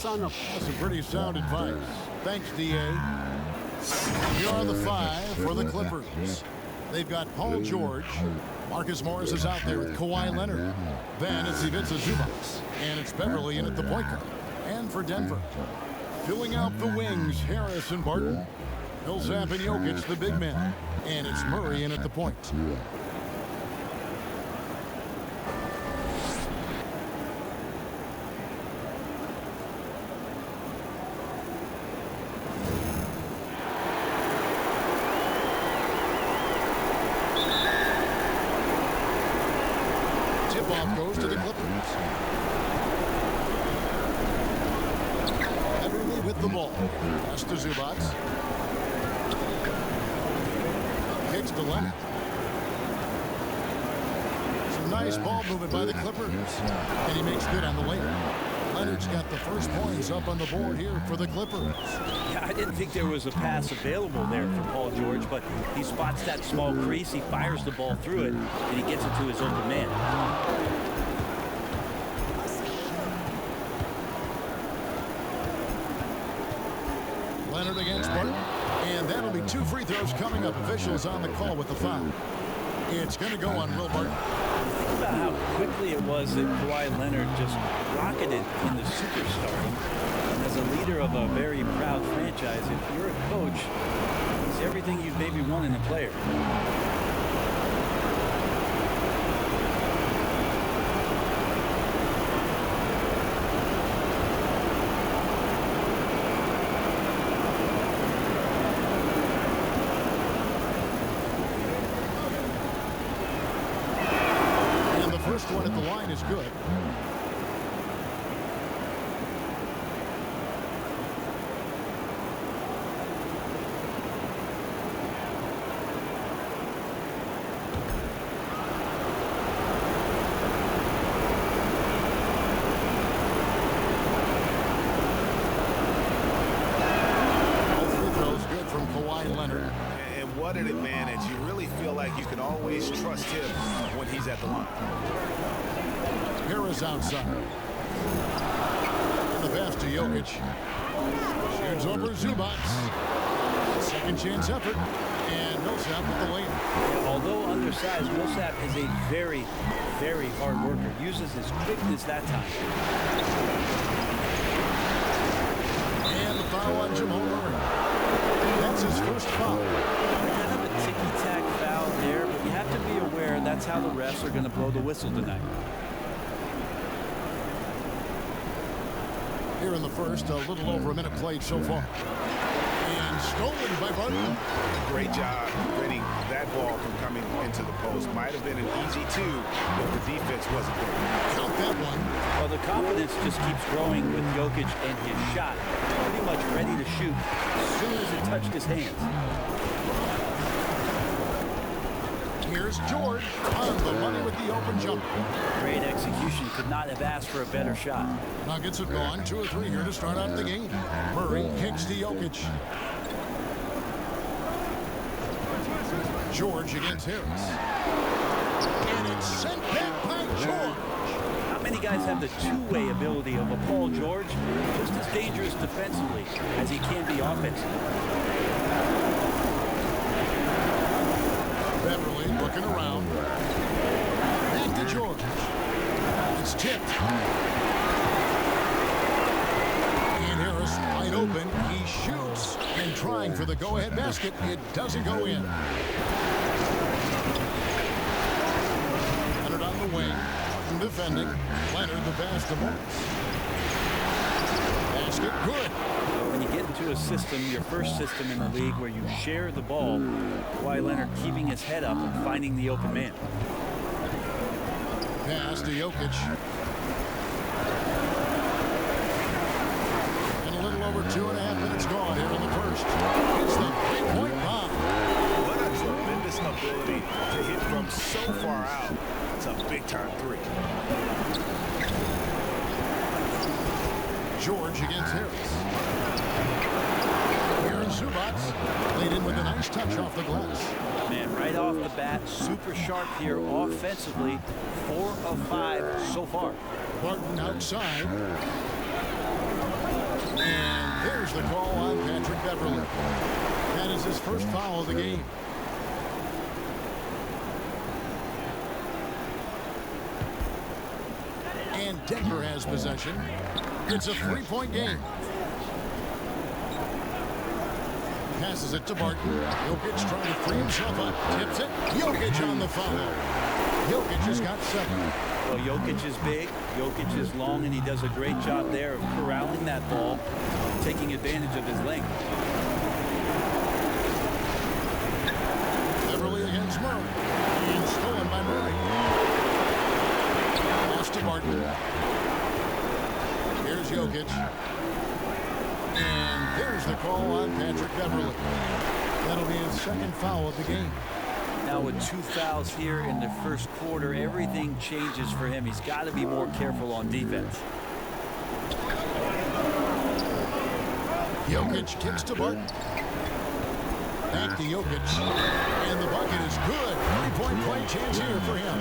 That's some pretty sound advice. Thanks, D.A. Here are the five for the Clippers. They've got Paul George. Marcus Morris is out there with Kawhi Leonard. Then it's Ivica Zubac. And it's Beverly in at the point guard. And for Denver, filling out the wings, Harris and Barton. Millsap and Jokic, the big men. And it's Murray in at the point. Tip-off goes to the Clippers. Beverly with the ball. Pass to Zubac. Kicks to Leonard. Some nice ball movement by the Clippers. And he makes good on the layup. Leonard's got the first points up on the board here for the Clippers. Yeah, I didn't think there was a pass available there for Paul George, but he spots that small crease, he fires the ball through it, and he gets it to his open man. Leonard against Barton. And that'll be 2 free throws coming up. Officials on the call with the foul. It's going to go on Will Barton. Think about how quickly it was that Kawhi Leonard just rocketed into superstardom. And as a leader of a very proud franchise, if you're a coach, it's everything you've maybe won in a player. First one at the line is good. All free throws good from Kawhi Leonard. And what an advantage. You really feel like you can always trust him when he's at the line. Harris outside. The pass to Jokic. Shoots over Zubac. Second chance effort. And Millsap with the layup. Although undersized, Millsap is a very, very hard worker. Uses his quickness that time. And the foul on Jamal Murray. That's his first foul. Kind of a ticky-tack foul there, but you have to be aware that's how the refs are going to blow the whistle tonight. Here in the first, a little over a minute played so far. And stolen by Barton. Great job preventing that ball from coming into the post. Might have been an easy 2 if the defense wasn't there. Count that one. Well, the confidence just keeps growing with Jokic and his shot. Pretty much ready to shoot as soon as it touched his hands. Here's George on the money with the open jumper. Great execution. Could not have asked for a better shot. Nuggets have gone 2 or 3 here to start out the game. Murray kicks to Jokic. George against Harris. And it's sent back by George. Not many guys have the two-way ability of a Paul George. Just as dangerous defensively as he can be offensively. Beverly looking around. Back to George. It's tipped. And Harris wide open. He shoots and trying for the go-ahead basket. It doesn't go in. Leonard on the wing. Defending. Leonard the pass to Morris. Basket good. When you get into a system, your first system in the league where you share the ball, Kawhi Leonard keeping his head up and finding the open man. Pass to Jokic. And a little over 2.5 minutes gone here in the first. It's the 3-point bomb. What a tremendous ability to hit from so far out. It's a big-time 3. George against Harris. Here's Zubac. Laid in with a nice touch off the glass. Man, right off the bat, super sharp here offensively. 4 of 5 so far. Barton outside. Beverly. That is his first foul of the game. And Denver has possession. It's a three-point game. Passes it to Barton. Jokic trying to free himself up. Tips it. Jokic on the foul. Jokic has got 7. Well, Jokic is big, Jokic is long, and he does a great job there of corralling that ball, taking advantage of his length. Beverly against Murray. And stolen by Murray. Pass to Barton. Here's Jokic. And there's the call on Patrick Beverly. That'll be his second foul of the game. Now with 2 fouls here in the first quarter, everything changes for him. He's got to be more careful on defense. Jokic kicks to Barton. Back to Jokic. And the bucket is good. 3-point play chance here for him.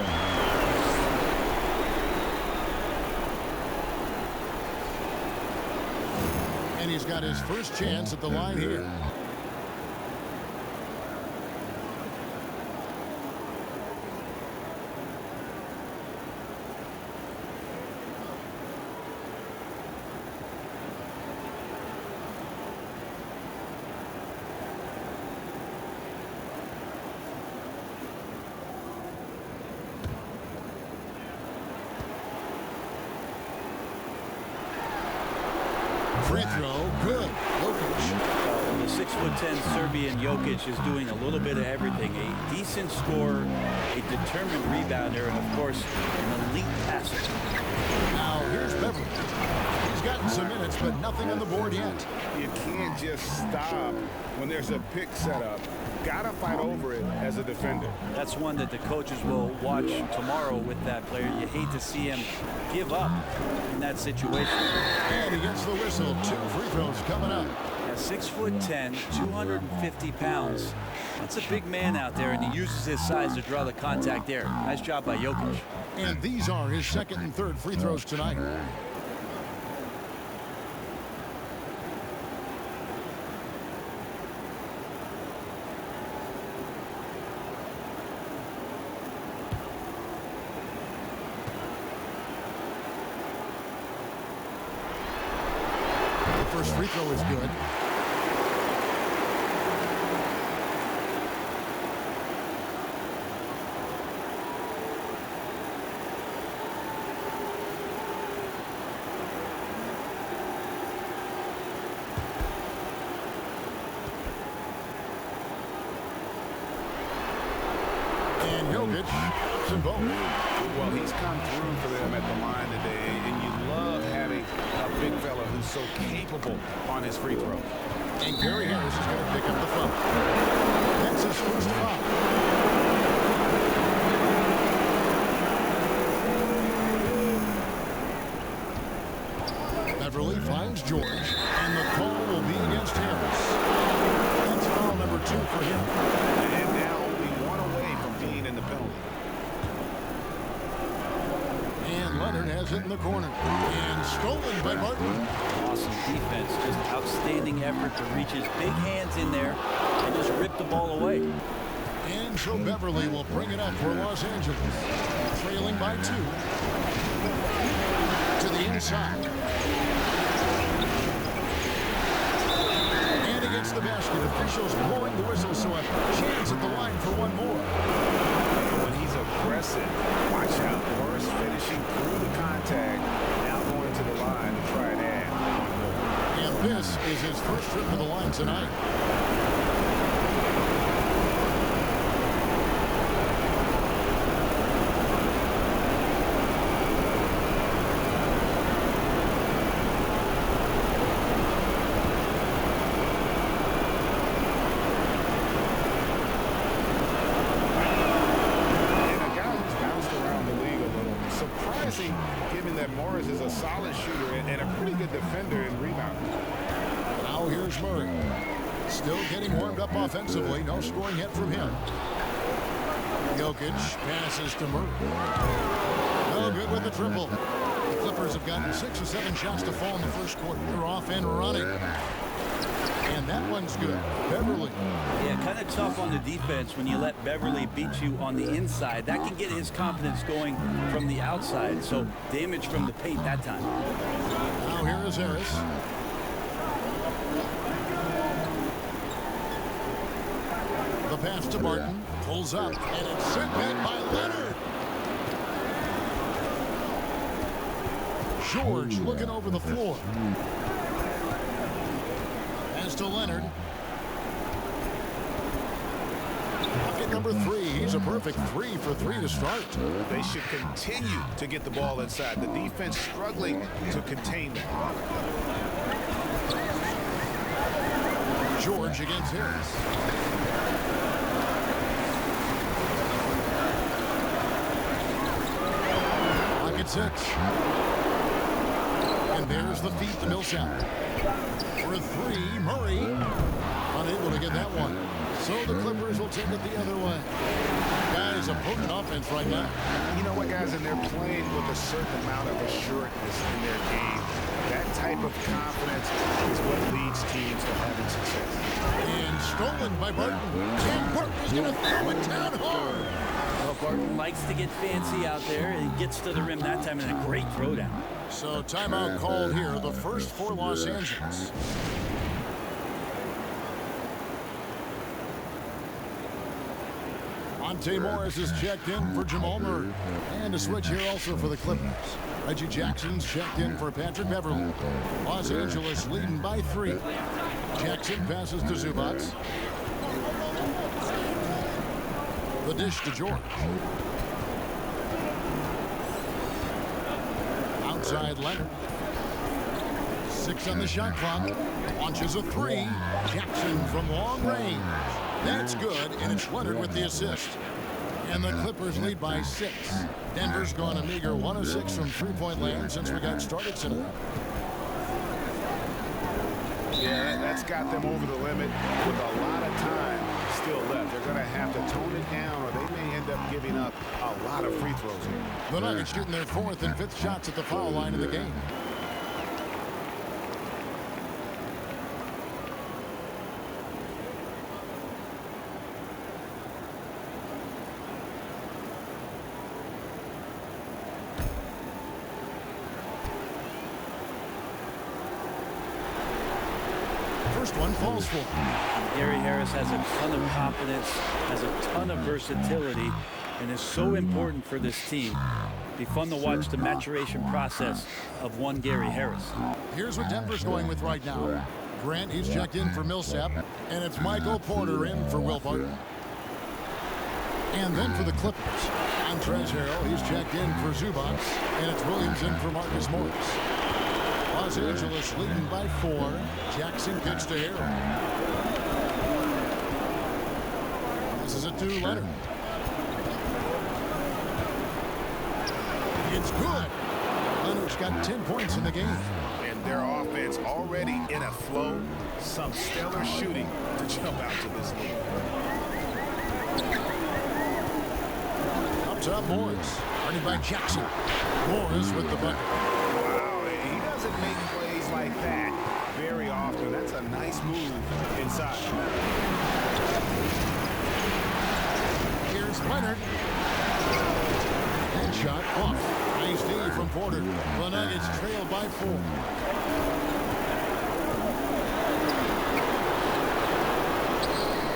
And he's got his first chance at the line here. Free throw, good. Jokic. The 6'10" Serbian Jokic is doing a little bit of everything. A decent scorer, a determined rebounder, and of course, an elite passer. Now here's Beverly. He's gotten some minutes, but nothing on the board yet. You can't just stop when there's a pick set up. Gotta fight over it as a defender. That's one that the coaches will watch tomorrow with that player. You hate to see him give up in that situation. And he gets the whistle. 2 free throws coming up. Yeah, 6'10", 250 pounds. That's a big man out there, and he uses his size to draw the contact there. Nice job by Jokic. And these are his second and third free throws tonight. First free throw is good. And Jokic ups them both. Well, he's come through for them at the line today, and you love having a big fella who's so capable on his free throw. And Gary Harris is going to pick up the foul. That's his first foul. Beverly finds George, and the call will be against Harris. That's foul number 2 for him. And now only 1 away from being in the penalty. And Leonard has it in the corner. And stolen by Barton. Awesome defense, just outstanding effort to reach his big hands in there and just rip the ball away. And so Beverly will bring it up for Los Angeles. Trailing by 2. To the inside. And against the basket, officials blowing the whistle, so a chance at the line for one more. When he's aggressive, watch out. Morris finishing through the contact, now going to the line to try and add one more. And this is his first trip to the line tonight. Given that Morris is a solid shooter and a pretty good defender and rebounder. Now here's Murray. Still getting warmed up offensively. No scoring yet from him. Jokic passes to Murray. No good with the triple. The Clippers have gotten 6 or 7 shots to fall in the first quarter. They're off and running. And that one's good. Beverly. Yeah, kind of tough on the defense when you let Beverly beat you on the inside. That can get his confidence going from the outside. So damage from the paint that time. Now here is Harris. The pass to Barton. Pulls up, and it's sent back by Leonard. George looking over the floor. Pass to Leonard. Bucket number 3. He's a perfect 3 for 3 to start. They should continue to get the ball inside. The defense struggling to contain them. George against Harris. Pocket 6. And there's the feed to Millsap. For a 3, Murray unable to get that one. So the Clippers will take it the other way. Guys, a potent offense right now. You know what, guys, and they're playing with a certain amount of assuredness in their game. That type of confidence is what leads teams to having success. And stolen by Barton. And Barton's going to throw it down hard. Well, Barton likes to get fancy out there, and he gets to the rim that time in a great throwdown. So timeout called here, the first for Los Angeles. Monte Morris is checked in for Jamal Murray. And a switch here also for the Clippers. Reggie Jackson's checked in for Patrick Beverly. Los Angeles leading by 3. Jackson passes to Zubac. The dish to George. Outside Leonard. 6 on the shot clock. Launches a 3. Jackson from long range. That's good, and it's Leonard with the assist. And the Clippers lead by 6. Denver's gone a meager 1 of 6 from three-point land since we got started tonight. Yeah, that's got them over the limit with a lot of time still left. They're going to have to tone it down, or they may end up giving up a lot of free throws here. The Nuggets shooting their 4th and 5th shots at the foul line of the game. First one falls for. Gary Harris has a ton of confidence, has a ton of versatility, and is so important for this team. It'll be fun to watch the maturation process of one Gary Harris. Here's what Denver's going with right now. Grant, he's checked in for Millsap, and it's Michael Porter in for Will Barton. And then for the Clippers, Montrezl Harrell, he's checked in for Zubac, and it's Williams in for Marcus Morris. Los Angeles leading by 4. Jackson kicks to Harrell. This is a 2 Leonard. It's good. Leonard's got 10 points in the game. And their offense already in a flow. Some stellar shooting to jump out to this lead. Up top, Morris. Guarded by Jackson. Morris with the bucket. Wow, he doesn't make plays like that very often. That's a nice move inside. Here's Leonard. And shot off. Nice D from Porter. The Nuggets trail by 4.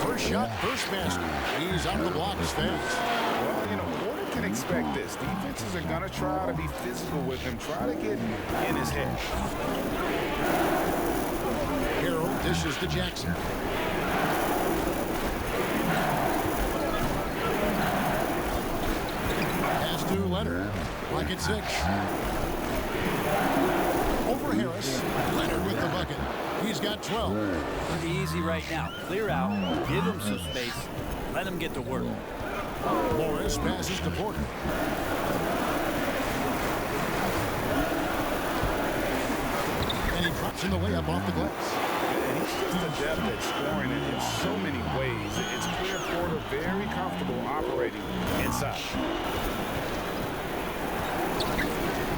First shot, first basket. He's out of the blocks fast. Well, you know, Porter can expect this. Defenses are going to try to be physical with him, try to get in his head. Harrell dishes to Jackson. Pass to Leonard. Pocket 6. Over Harris. Leonard with the bucket. He's got 12. Pretty easy right now. Clear out, give him some space, let him get to work. Morris passes to Porter. And he drops in the layup off the glass. And he's just adept at scoring it in so many ways. It's clear Porter very comfortable operating inside.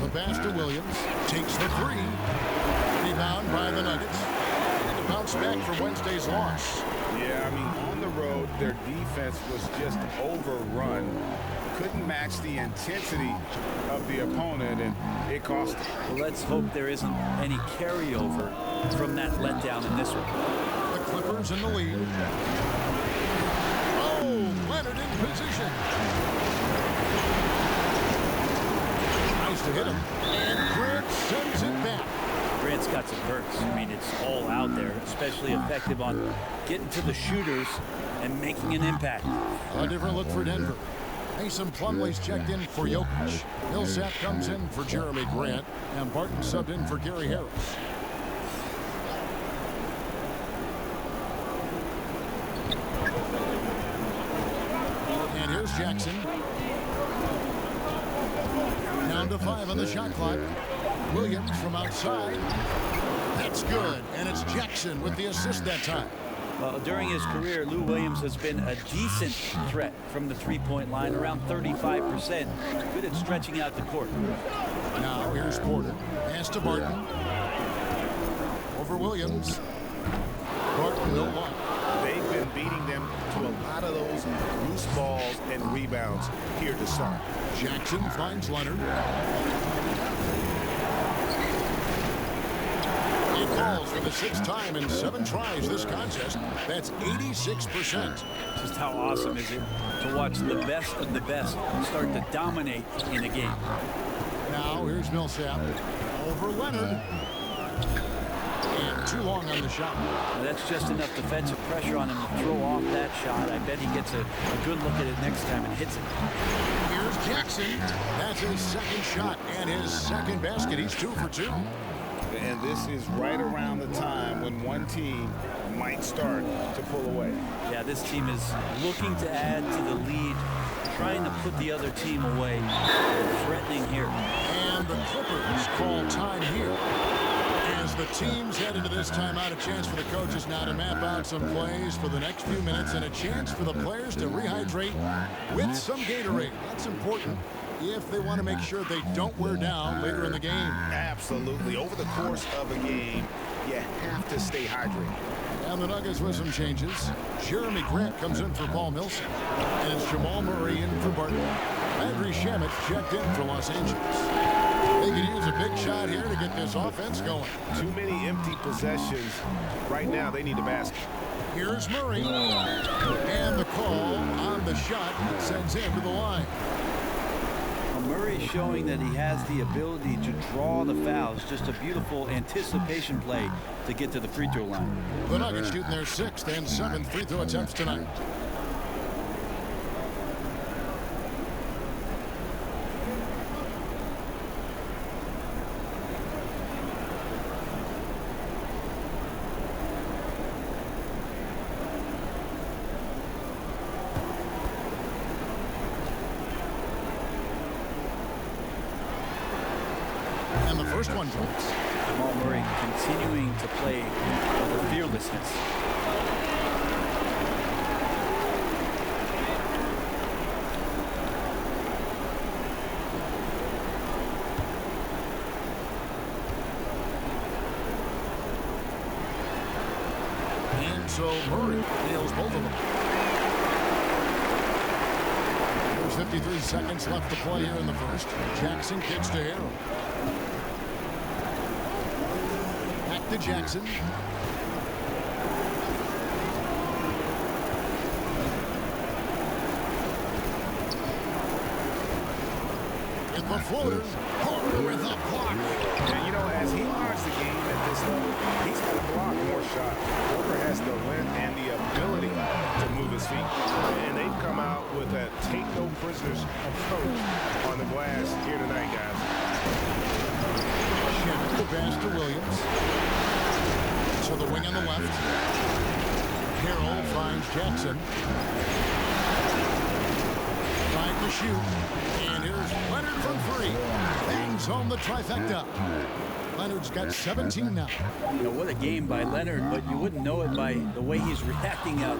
The pass to Williams. Takes the 3. Rebound by the Nuggets. And the bounce bounce back from Wednesday's loss. Yeah, I mean, on the road, their defense was just overrun. Couldn't match the intensity of the opponent, and it cost them. Well, let's hope there isn't any carryover from that letdown in this one. The Clippers in the lead. Oh, Leonard in position. Nice to hit him. And Grant sends it back. Grant's got some perks. I mean, it's all out there, especially effective on getting to the shooters and making an impact. A different look for Denver. Mason Plumlee's checked in for Jokic. Millsap comes in for Jeremy Grant, and Barton subbed in for Gary Harris. And here's Jackson. Down to 5 on the shot clock. Williams from outside. That's good, and it's Jackson with the assist that time. During his career, Lou Williams has been a decent threat from the three-point line, around 35%. Good at stretching out the court. Now here's Porter. Pass to Barton. Over Williams. Barton no look. They've been beating them to a lot of those loose balls and rebounds here to start. Jackson finds Leonard. He falls for the 6th time in 7 tries this contest. That's 86%. Just how awesome is it to watch the best of the best start to dominate in a game. Now here's Millsap. Over Leonard. And too long on the shot. Now, that's just enough defensive pressure on him to throw off that shot. I bet he gets a good look at it next time and hits it. Here's Jackson. That's his 2nd shot and his 2nd basket. He's 2 for 2. And this is right around the time when one team might start to pull away. Yeah, this team is looking to add to the lead, trying to put the other team away. They're threatening here. And the Clippers call time here. As the teams head into this timeout, a chance for the coaches now to map out some plays for the next few minutes and a chance for the players to rehydrate with some Gatorade. That's important if they want to make sure they don't wear down later in the game. Absolutely. Over the course of a game, you have to stay hydrated. And the Nuggets with some changes. Jeremy Grant comes in for Paul Millsap. And it's Jamal Murray in for Barton. Landry Shamet checked in for Los Angeles. They could use a big shot here to get this offense going. Too many empty possessions. Right now, they need a basket. Here's Murray. And the call on the shot sends him to the line. Murray showing that he has the ability to draw the fouls. Just a beautiful anticipation play to get to the free throw line. The Nuggets shooting their 6th and 7th free throw attempts tonight. And the first one drops. Jamal Murray continuing to play with fearlessness. And so Murray nails both of them. There's 53 seconds left to play here in the first. Jackson kicks to Harrell. Back to Jackson. With the floater. Porter with a block. And, you know, as he learns the game at this level, he's going to block more shots. Porter has the length and the ability to move his feet. And they've come out with a take-no-prisoners approach on the glass here tonight, guys. Shift the pass to Williams. So the wing on the left. Harrell finds Jackson. Trying to shoot. And here's Leonard from 3. Bangs home the trifecta. Leonard's got 17 now. You know, what a game by Leonard, but you wouldn't know it by the way he's reacting out.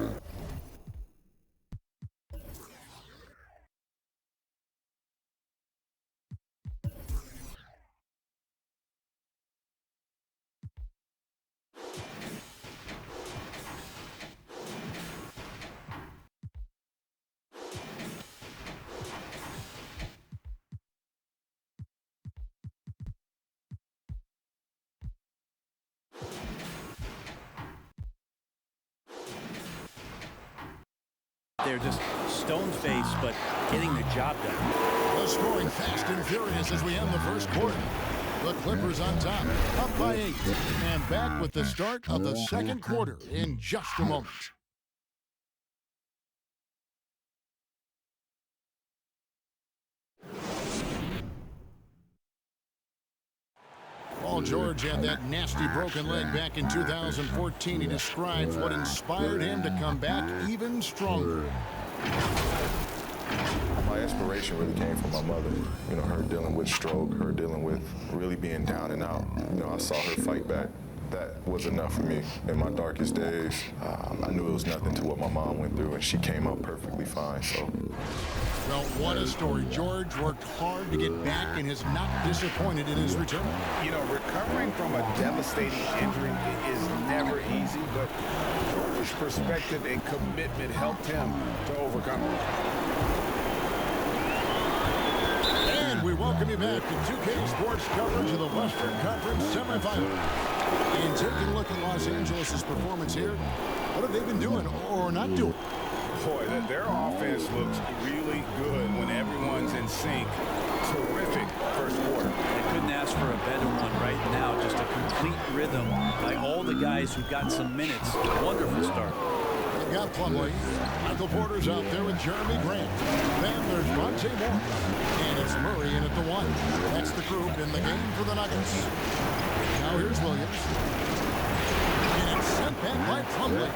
there just stone-faced, but getting the job done. The scoring fast and furious as we end the first quarter. The Clippers on top, up by 8, and back with the start of the second quarter in just a moment. Paul George had that nasty broken leg back in 2014. He describes what inspired him to come back even stronger. My inspiration really came from my mother. You know, her dealing with stroke, her dealing with really being down and out. You know, I saw her fight back. That was enough for me in my darkest days. I knew it was nothing to what my mom went through, and she came out perfectly fine, so. Well, what a story. George worked hard to get back and has not disappointed in his return. You know, recovering from a devastating injury is never easy, but George's perspective and commitment helped him to overcome it. And we welcome you back to 2K Sports coverage of the Western Conference Semifinals. And taking a look at Los Angeles' performance here, what have they been doing or not doing? Boy, their offense looks really good when everyone's in sync. Terrific first quarter. I couldn't ask for a better one right now. Just a complete rhythm by all the guys who got some minutes. Wonderful start. They've got Plumlee. Michael Porter's out there with Jeremy Grant. Then there's Monte Moore. And it's Murray in at the 1. That's the group in the game for the Nuggets. Now here's Williams. And it's sent back by Plumlee.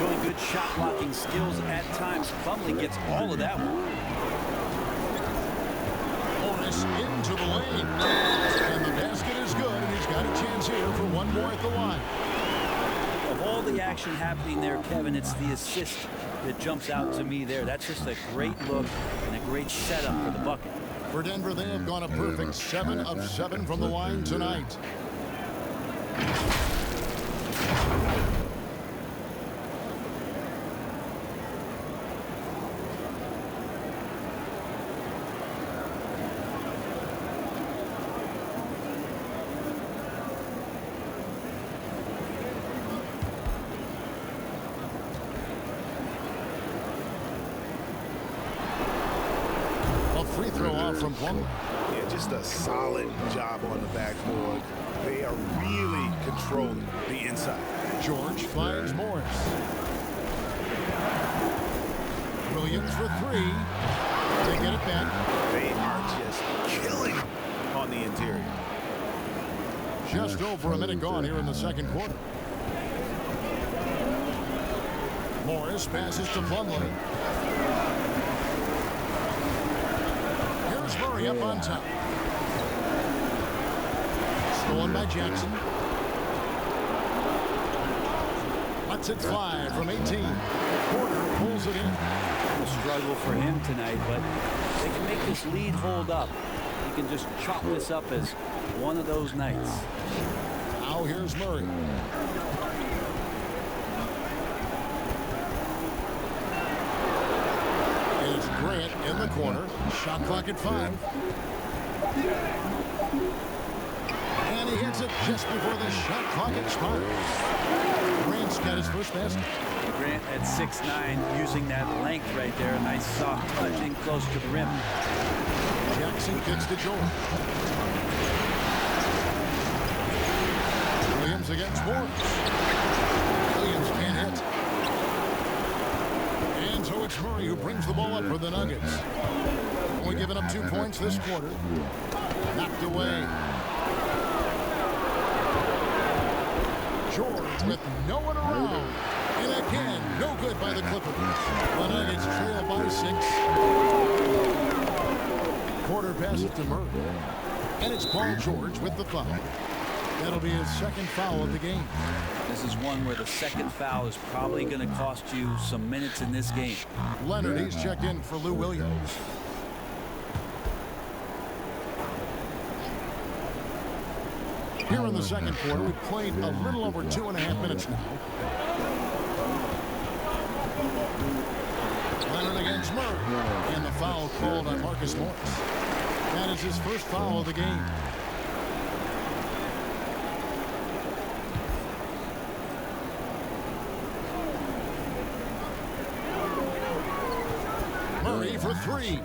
Really good shot blocking skills at times. Plumlee gets all of that one. Morris into the lane. And the basket is good, and he's got a chance here for one more at the line. Of all the action happening there, Kevin, it's the assist that jumps out to me there. That's just a great look and a great setup for the bucket. For Denver, they have gone a perfect 7 of 7 from the line tonight. Free throw off from Plumlee. Yeah, just a solid job on the backboard. They are really controlling the inside. George finds Morris. Williams for 3. They get it back. They are just killing on the interior. Just over a minute gone here in the second quarter. Morris passes to Plumlee. Murray up on top. Stolen by Jackson. Lets it fly from 18. Porter pulls it in. A struggle for him tonight, but they can make this lead hold up. You can just chalk this up as one of those nights. Now here's Murray. Grant in the corner. Shot clock at 5. And he hits it just before the shot clock expires. Grant's got his first basket. Grant at 6'9", using that length right there. A nice soft touch in close to the rim. Jackson gets to George. Williams against Morris. Williams can't hit. And so it's Murray who brings the ball up for the Nuggets. Only giving up 2 points this quarter. Knocked away. George with no one around. And again, no good by the Clippers. The Nuggets trail by 6. Porter passes to Murray. And it's Paul George with the foul. That'll be his second foul of the game. This is one where the second foul is probably going to cost you some minutes in this game. Leonard, he's checked in for Lou Williams. Here in the second quarter, we've played a little over 2.5 minutes now. Leonard against Murray. And the foul called on Marcus Morris. That is his first foul of the game. for three.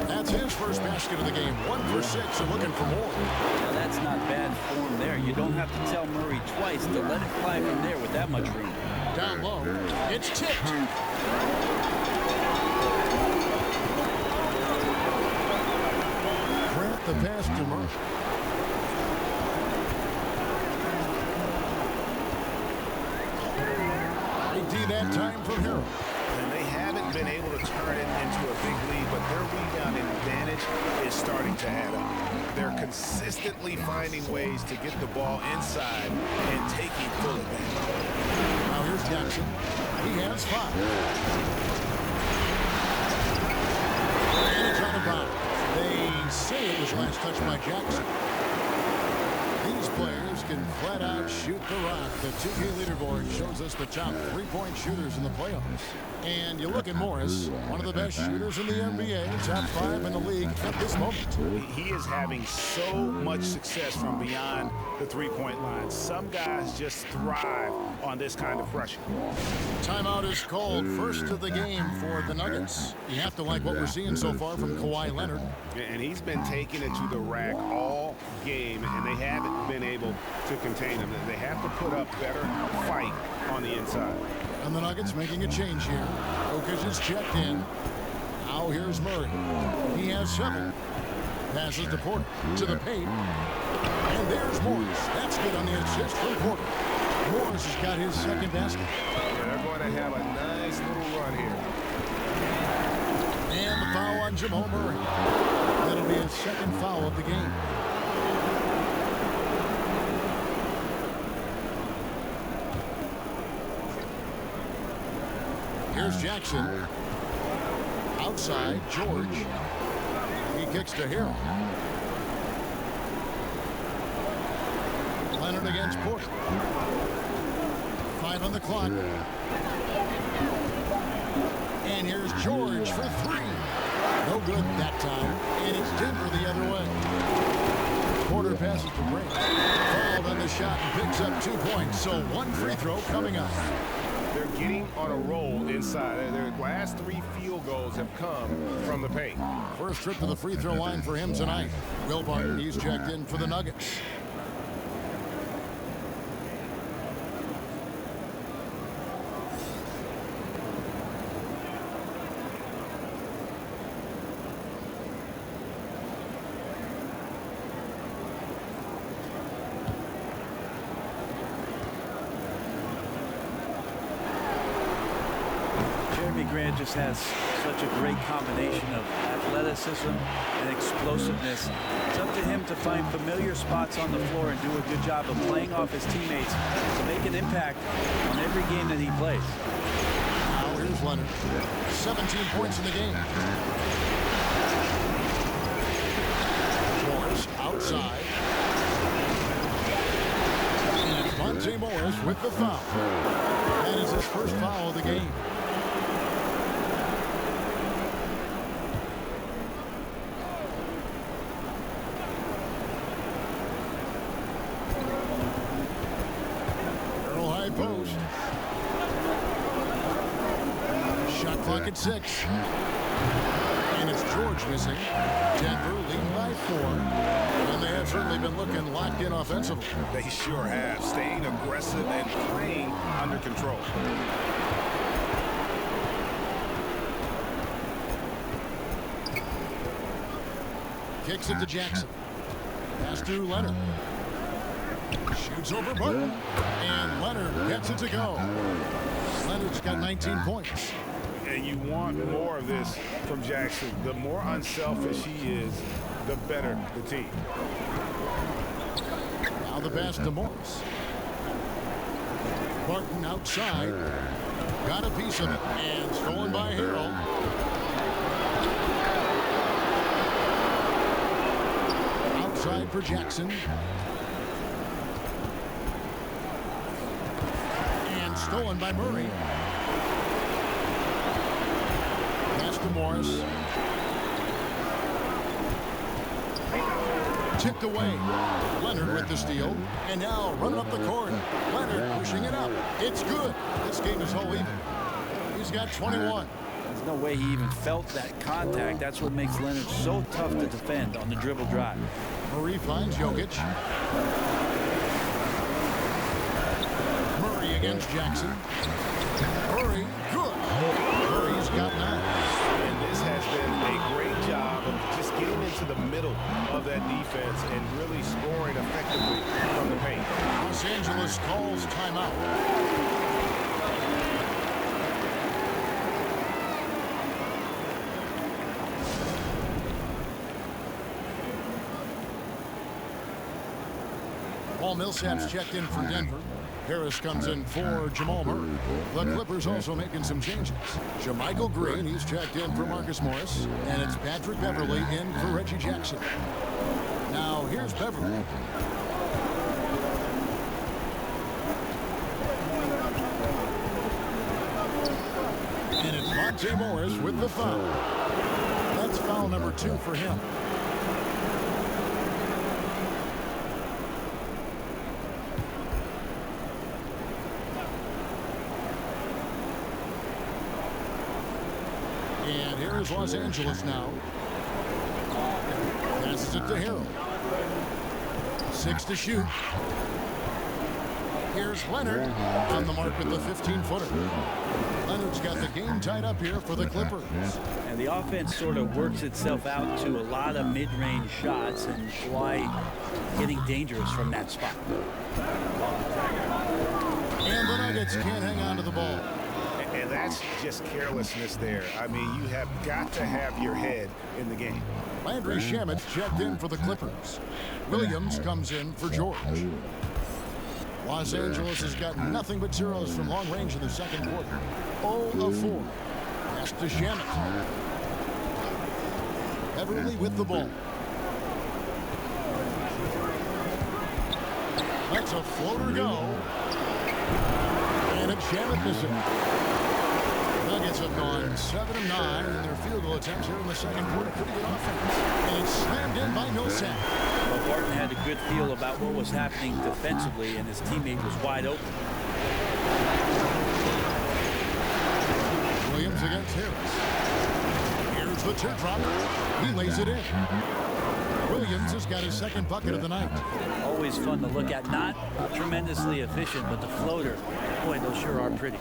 That's his first basket of the game. 1 for 6 and looking for more. Now, that's not bad form there. You don't have to tell Murray twice to let it fly from there with that much room. Down low. It's tipped. Grant the pass to Murray. That time from here. And they haven't been able to turn it into a big lead, but their rebounding advantage is starting to add up. They're consistently finding ways to get the ball inside and taking full advantage. Now here's Jackson. He has 5. And it's out of bounds. They say it was last touched by Jackson. These players can flat out shoot the rock. The 2K leaderboard shows us the top 3-point shooters in the playoffs. And you look at Morris, one of the best shooters in the NBA, top 5 in the league at this moment. He is having so much success from beyond the three-point line. Some guys just thrive on this kind of pressure. Timeout is called. First of the game for the Nuggets. You have to like what we're seeing so far from Kawhi Leonard. And he's been taking it to the rack all game, and they haven't been able to contain him. They have to put up better fight on the inside. And the Nuggets making a change here. Jokic is checked in. Now here's Murray. He has 7. Passes to Porter. To the paint. And there's Morris. That's good on the assist from Porter. Morris has got his second basket. They're going to have a nice little run here. And the foul on Jamal Murray. That'll be his second foul of the game. Here's Jackson. Outside, George. He kicks to Harrell. Leonard against Porter. 5 on the clock. And here's George for 3. No good that time. And it's Denver the other way. Porter passes to Brady. Fouled on the shot and picks up 2 points. So 1 free throw coming up. They're getting on a roll inside. Their last 3 field goals have come from the paint. First trip to the free throw line for him tonight. Will Barton, he's checked in for the Nuggets. Grant just has such a great combination of athleticism and explosiveness. It's up to him to find familiar spots on the floor and do a good job of playing off his teammates to make an impact on every game that he plays. Now here's Leonard. 17 points in the game. Morris outside. And it's Monte Morris with the foul. That is his first foul of the game. Post. Shot clock at 6. And it's George missing. Denver leading by 4. And they have certainly been looking locked in offensively. They sure have. Staying aggressive and playing under control. Kicks it to Jackson. Pass to Leonard. Shoots over Barton. And Leonard gets it to go. Leonard's got 19 points. And you want more of this from Jackson. The more unselfish he is, the better the team. Now the pass to Morris. Barton outside. Got a piece of it. And stolen by Harrell. Outside for Jackson. Stolen by Murray. Pass to Morris. Tipped away. Leonard with the steal. And now running up the court. Leonard pushing it up. It's good. This game is all even. He's got 21. There's no way he even felt that contact. That's what makes Leonard so tough to defend on the dribble drive. Murray finds Jokic. Murray against Jackson. Murray, good. Murray's got 9. And this has been a great job of just getting into the middle of that defense and really scoring effectively from the paint. Los Angeles calls timeout. Paul Millsap's checked in for Denver. Harris comes in for Jamal Murray. The Clippers also making some changes. Jermichael Green, he's checked in for Marcus Morris. And it's Patrick Beverley in for Reggie Jackson. Now, here's Beverley. And it's Monte Morris with the foul. That's foul number 2 for him. And here is Los Angeles now. Passes it to Harrell. 6 to shoot. Here's Leonard on the mark with the 15-footer. Leonard's got the game tied up here for the Clippers. And the offense sort of works itself out to a lot of mid-range shots, and Kawhi getting dangerous from that spot. And the Nuggets can't hang on to the ball. And that's just carelessness there. I mean, you have got to have your head in the game. Landry Shamet's checked in for the Clippers. Williams comes in for George. Los Angeles has got nothing but zeros from long range in the second quarter. 0 of 4. Pass to Shamet. Beverley with the ball. Lets a floater go. And it's Shamet missing. Nuggets have gone 7 of 9 in their field goal attempts here in the second quarter. Pretty good offense. And it's slammed in by Millsap. Well, Barton had a good feel about what was happening defensively, and his teammate was wide open. Williams against Harris. Here's the teardrop. He lays it in. Williams has got his second bucket of the night. Always fun to look at. Not tremendously efficient, but the floater, boy, those sure are pretty.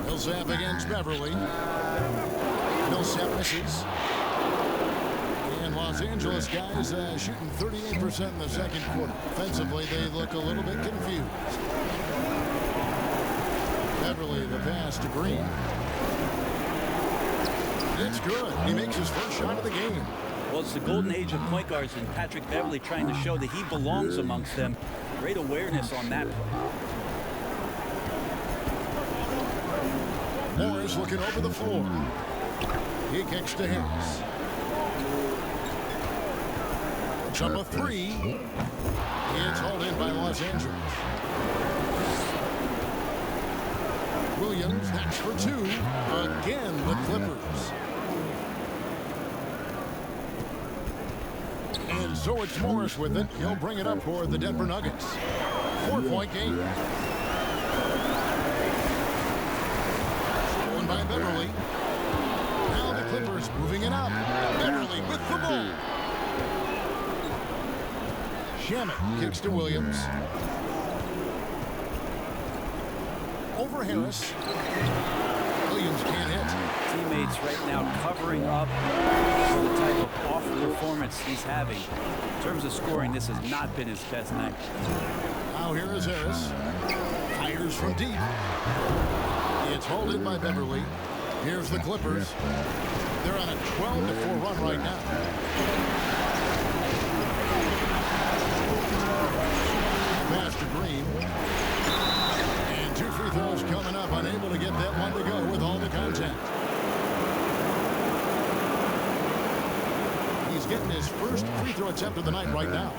Millsap against Beverley. Millsap misses. And Los Angeles guys shooting 38% in the second quarter. Offensively, they look a little bit confused. Beverley, the pass to Green. It's good. He makes his first shot of the game. Well, it's the golden age of point guards, and Patrick Beverley trying to show that he belongs amongst them. Great awareness on that. Morris looking over the floor. He kicks to Harris. It's up a 3. It's hauled in by Los Angeles. Williams, that's for 2. Again, the Clippers. And so it's Morris with it. He'll bring it up for the Denver Nuggets. 4-point game. By Beverley. Now the Clippers moving it up. Beverley with the ball. Shamet kicks to Williams. Over Harris. Williams can't hit. Teammates right now covering up for the type of off performance he's having. In terms of scoring, this has not been his best night. Now here is Harris. Fires from deep. It's hauled in by Beverley. Here's the Clippers. They're on a 12-4 run right now. Pass to Green. And 2 free throws coming up. Unable to get that one to go with all the contact. He's getting his first free throw attempt of the night right now.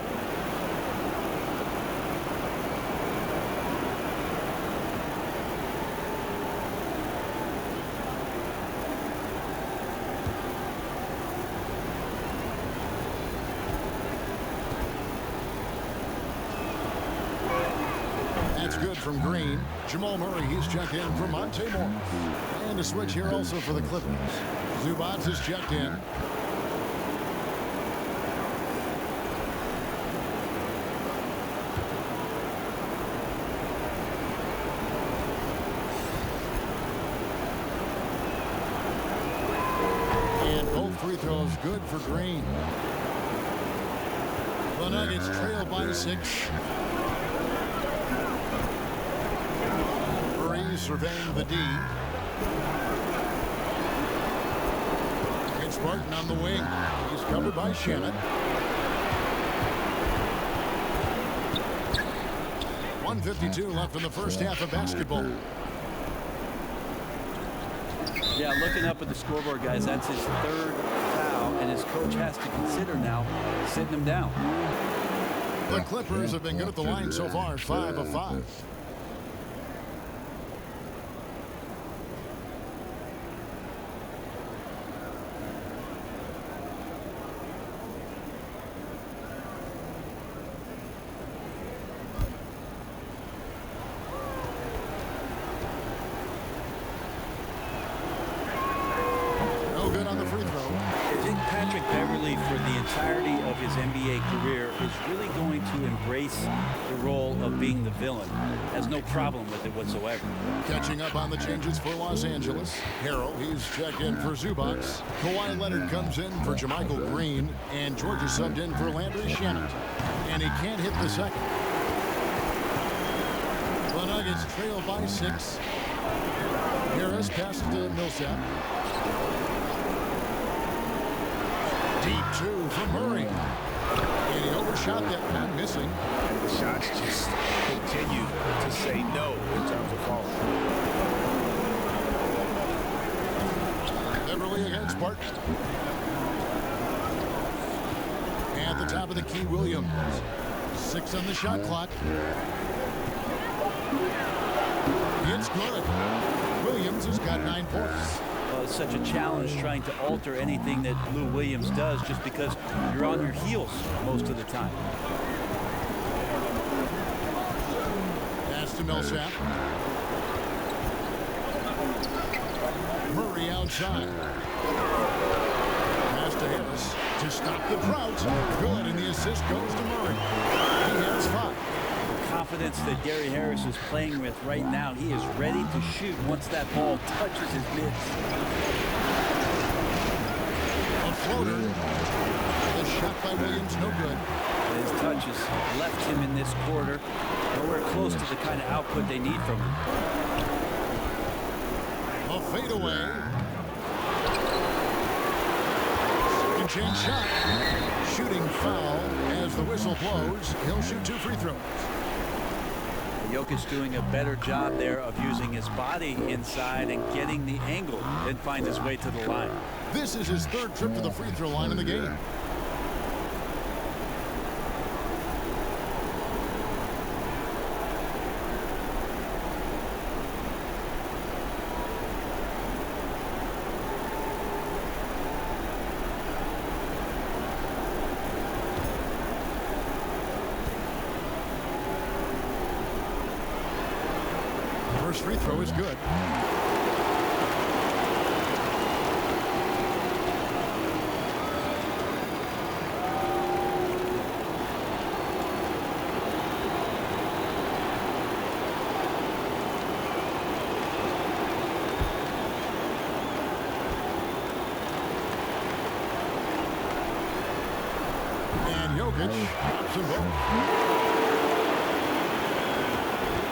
That's good from Green. Jamal Murray, he's checked in for Monte Morris. And a switch here also for the Clippers. Zubac is checked in. And both free throws good for Green. The Nuggets trail by 6. Murray surveying the D. It's Barton on the wing. He's covered by Shannon. 1:52 left in the first half of basketball. Yeah, looking up at the scoreboard, guys, that's his 3rd foul, and his coach has to consider now sitting him down. The Clippers have been good at the line so far, 5 of 5. For the entirety of his NBA career is really going to embrace the role of being the villain. Has no problem with it whatsoever. Catching up on the changes for Los Angeles. Harrell, he's checked in for Zubac. Kawhi Leonard comes in for JaMychal Green. And George is subbed in for Landry Shamet. And he can't hit the second. The Nuggets trail by 6. Harris passes to Millsap. Deep 2 from Murray. And he overshot that one, missing. And the shots just continue to say no in terms of falling. Beverly against Barton. At the top of the key, Williams. 6 on the shot clock. It's good. Williams has got 9 points. It's such a challenge trying to alter anything that Lou Williams does just because you're on your heels most of the time. Pass to Millsap. Murray outside. Pass to Harris to stop the drought. Good, and the assist goes to Murray. He has 5. Confidence that Gary Harris is playing with right now. He is ready to shoot once that ball touches his mitts. A floater. The shot by Williams, no good. His touches left him in this quarter nowhere close to the kind of output they need from him. A fadeaway. Second chance shot. Shooting foul as the whistle blows. He'll shoot 2 free throws. Jokic doing a better job there of using his body inside and getting the angle and find his way to the line. This is his 3rd trip to the free throw line in the game. First free throw is good. And Jokic drops them both.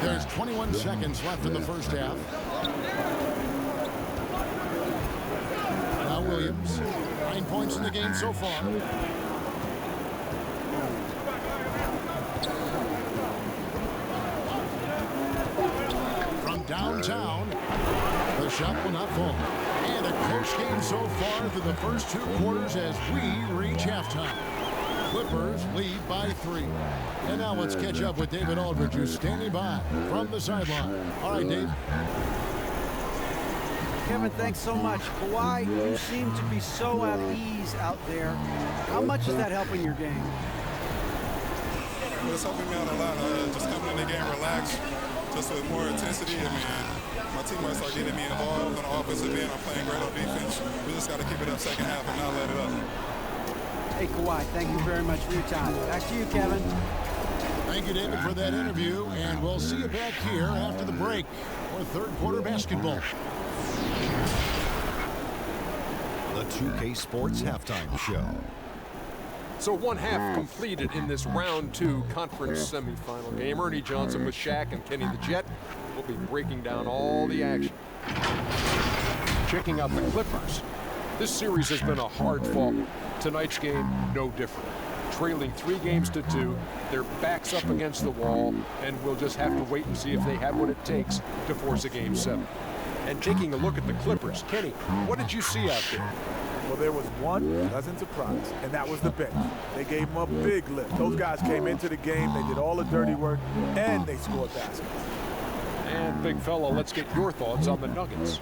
There's 21 seconds left in the first half. Now Williams, 9 points in the game so far. From downtown, the shot will not fall. And a close game so far through the first 2 quarters as we reach halftime. Clippers lead by 3. And now let's catch up with David Aldridge, who's standing by from the sideline. All right, Dave. Kevin, thanks so much. Kawhi, you seem to be so at ease out there. How much is that helping your game? Well, it's helping me out a lot. Just coming in the game relaxed, just with more intensity. I mean, my teammates are getting me involved on the offensive end. I'm playing great on defense. We just got to keep it up second half and not let it up. Hey, Kawhi, thank you very much for your time. Back to you, Kevin. Thank you, David, for that interview, and we'll see you back here after the break for third quarter basketball. The 2K Sports Halftime Show. So one half completed in this round 2 conference semifinal game. Ernie Johnson with Shaq and Kenny the Jet will be breaking down all the action. Checking out the Clippers. This series has been a hard-fought one. Tonight's game, no different. Trailing 3 games to 2, their backs up against the wall, and we'll just have to wait and see if they have what it takes to force a Game 7. And taking a look at the Clippers, Kenny, what did you see out there? Well, there was one pleasant surprise, and that was the bench. They gave them a big lift. Those guys came into the game, they did all the dirty work, and they scored baskets. And big fella, let's get your thoughts on the Nuggets.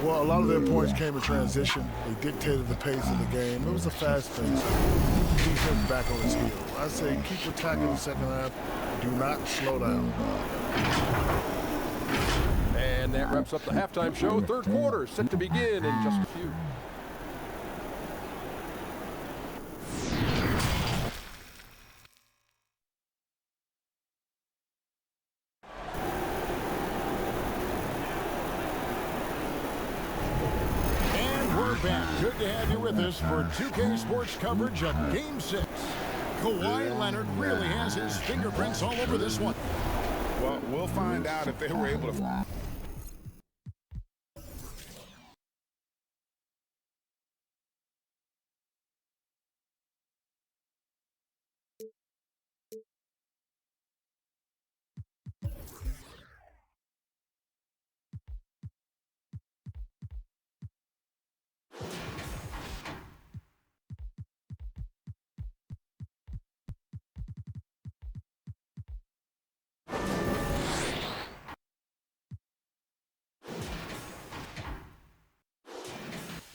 Well, a lot of their points came in transition. They dictated the pace of the game. It was a fast pace. Keep the defense back on its heels. I say keep attacking the second half. Do not slow down. And that wraps up the halftime show. Third quarter set to begin in just a few. Good to have you with us for 2K Sports coverage of Game 6. Kawhi Leonard really has his fingerprints all over this one. Well, we'll find out if they were able to.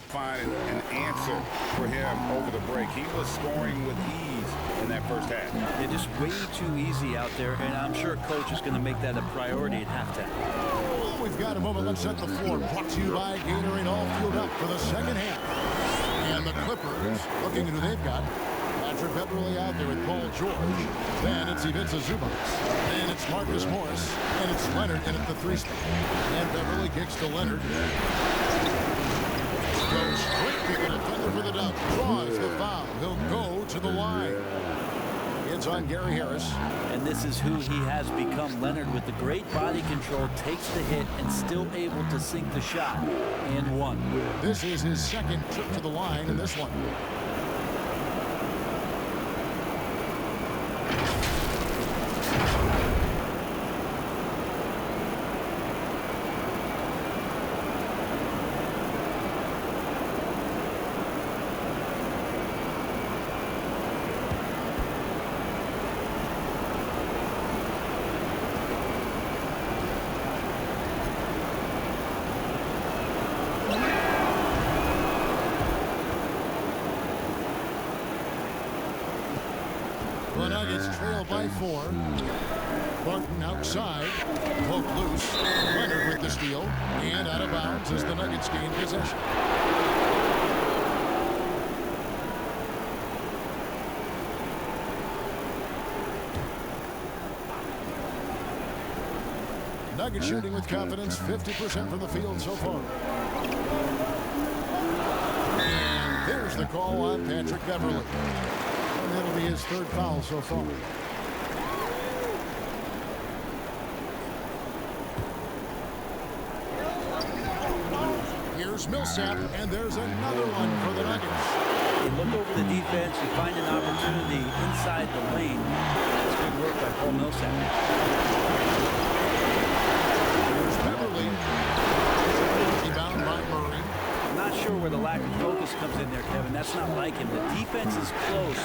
Find an answer for him over the break. He was scoring with ease in that first half. They're just way too easy out there, and I'm sure coach is going to make that a priority at halftime. We've got a moment. Let's set the floor. Brought to you by Gatorade, all fueled up for the second half. And the Clippers, looking at who they've got. Patrick Beverly out there with Paul George. Then it's Ivica Zubac. Then it's Marcus Morris. And it's Leonard in at the 3 spot. And Beverly kicks to Leonard. Goes straight to the defender for the dunk. Draws the foul. He'll go to the line. It's on Gary Harris. And this is who he has become. Leonard, with the great body control, takes the hit and still able to sink the shot. And one. This is his second trip to the line in this one. The Nuggets trail by 4. Barton outside. Poke loose. Leonard with the steal. And out of bounds as the Nuggets gain possession. Nuggets shooting with confidence. 50% from the field so far. And there's the call on Patrick Beverly. That'll be his 3rd foul so far. Here's Millsap, and there's another one for the Nuggets. You look over the defense, you find an opportunity inside the lane. That's good work by Paul Millsap. Here's Beverly. Rebound by Murray. I'm not sure where the lack of focus comes in there, Kevin. That's not like him. The defense is close.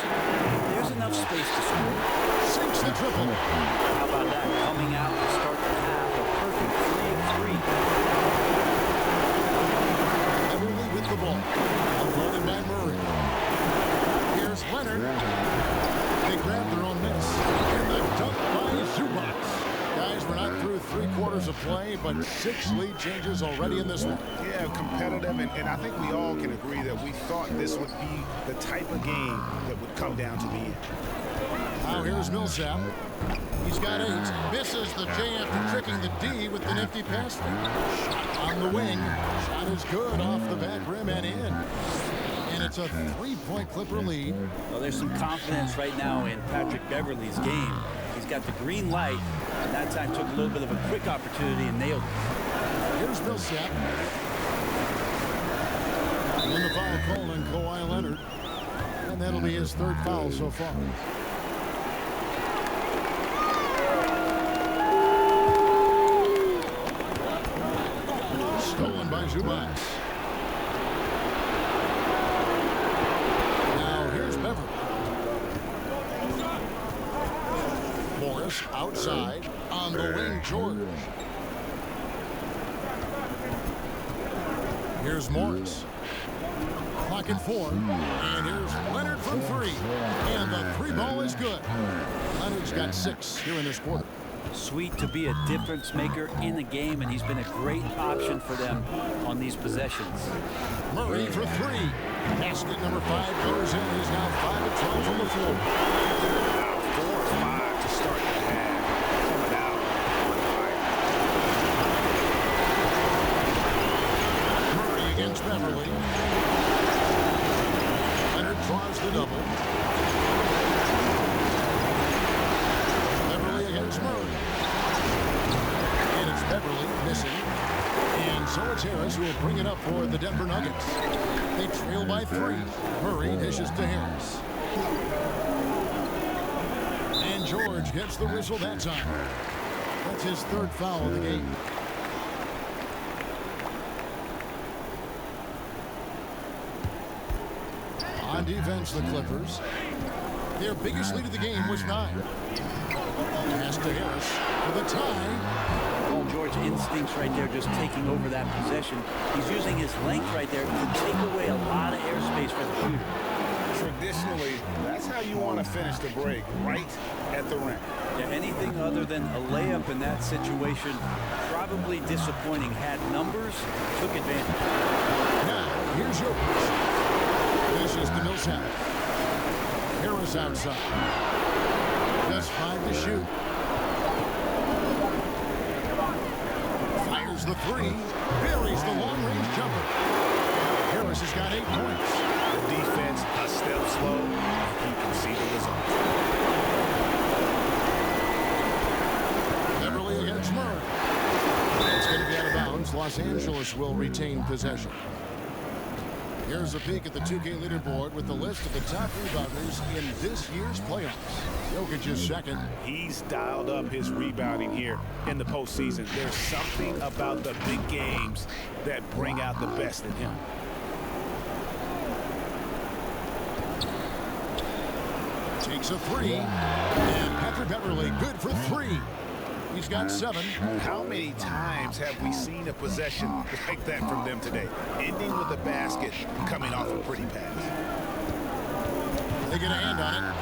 There's enough space to score. Sinks the triple. How about that? Coming out to start the half, a perfect 3 of 3. Beverly with the ball. Unloaded by Murray. Here's Leonard. They grab their own miss. And the dunk by Zubac. Guys, we're not through 3 of play, but 6 lead changes already in this one. Yeah, competitive, and I think we all can agree that we thought this would be the type of game that would come down to the end. Now here's Millsap. He's got 8. Misses the J after tricking the D with the nifty pass. Shot on the wing. Shot is good off the back rim and in. And it's a 3-point Clipper lead. Well, there's some confidence right now in Patrick Beverley's game. He's got the green light, and that time took a little bit of a quick opportunity and nailed it. Here's Millsap. And the foul called on Kawhi Leonard. And that'll be his 3rd foul so far. Stolen by Zubac. Now here's Beverley. Morris outside on the wing, George. Here's Morris. Clock at 4. And here's Leonard from 3. And the 3 ball is good. Leonard's got 6 here in this quarter. Sweet to be a difference maker in the game, and he's been a great option for them on these possessions. Murray for 3. Basket number 5 goes in. He's now 5 of 12 from the floor. 4 or 5 to start the half. Coming out. Murray against Beverley. Leonard draws the double. Beverley against Murray. And it's Beverley missing. And so it's Harris who will bring it up for the Denver Nuggets. They trail by 3. Murray dishes to Harris. And George gets the whistle that time. That's his 3rd foul of the game. On defense, the Clippers. Their biggest lead of the game was 9. Pass to Harris for the tie. Paul George instincts right there, just taking over that possession. He's using his length right there to take away a lot of airspace for the shooter. Traditionally, that's how you want to finish the break, right at the rim. Yeah, anything other than a layup in that situation, probably disappointing. Had numbers, took advantage. Now, here's your This is the Millsap. Harris outside. Just 5 to shoot. Fires the 3. Buries the long-range jumper. Harris has got 8 points. The defense a step slow. You can see the result. Beverley against Murray. It's going to be out of bounds. Los Angeles will retain possession. Here's a peek at the 2K leaderboard with the list of the top rebounders in this year's playoffs. Jokic is 2nd. He's dialed up his rebounding here in the postseason. There's something about the big games that bring out the best in him. Takes a 3. And Patrick Beverley good for 3. He's got 7. How many times have we seen a possession like that from them today? Ending with a basket, coming off a pretty pass. They get a hand on it.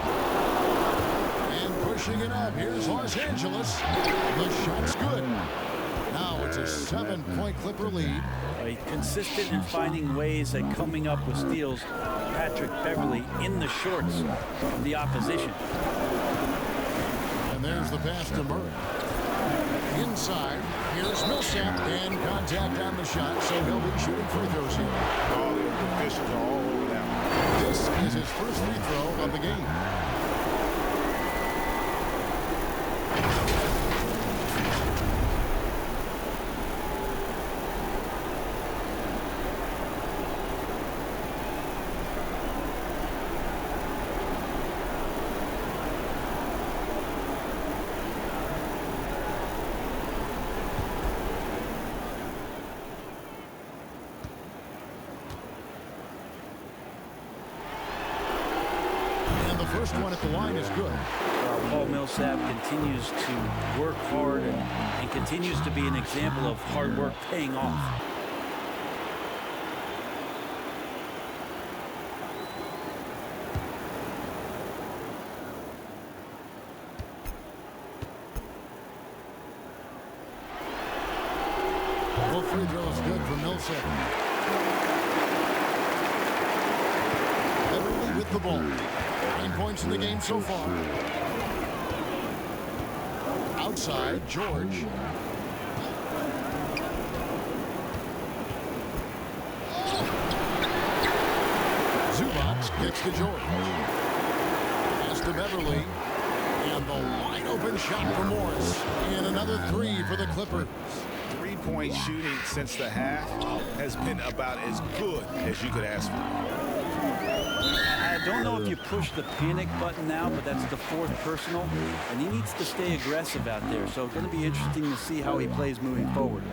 And pushing it up. Here's Los Angeles. The shot's good. Now it's a 7-point Clipper lead. Consistent in finding ways at coming up with steals. Patrick Beverley in the shorts from the opposition. And there's the pass to Murray. Inside, here's Millsap, and contact on the shot, so he'll be shooting free throws here. All the officials are all over that one. This is his first free throw of the game. First one at the line is good. Paul Millsap continues to work hard and continues to be an example of hard work paying off. free throw is good for Millsap. Beverly with the ball. 9 points in the game so far. Outside, George. Zubats gets to George. Pass to Beverly. And the wide open shot for Morris. And another three for the Clippers. Three-point shooting since the half has been about as good as you could ask for. I don't know if you push the panic button now, but that's the fourth personal, and he needs to stay aggressive out there. So it's going to be interesting to see how he plays moving forward.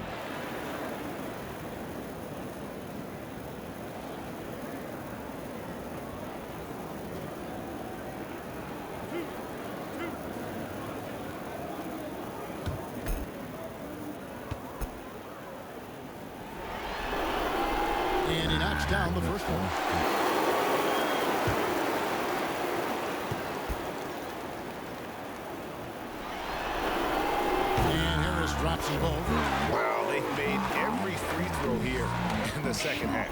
And he knocks down the first one. Drops them both. Wow, they've made every free throw here in the second half.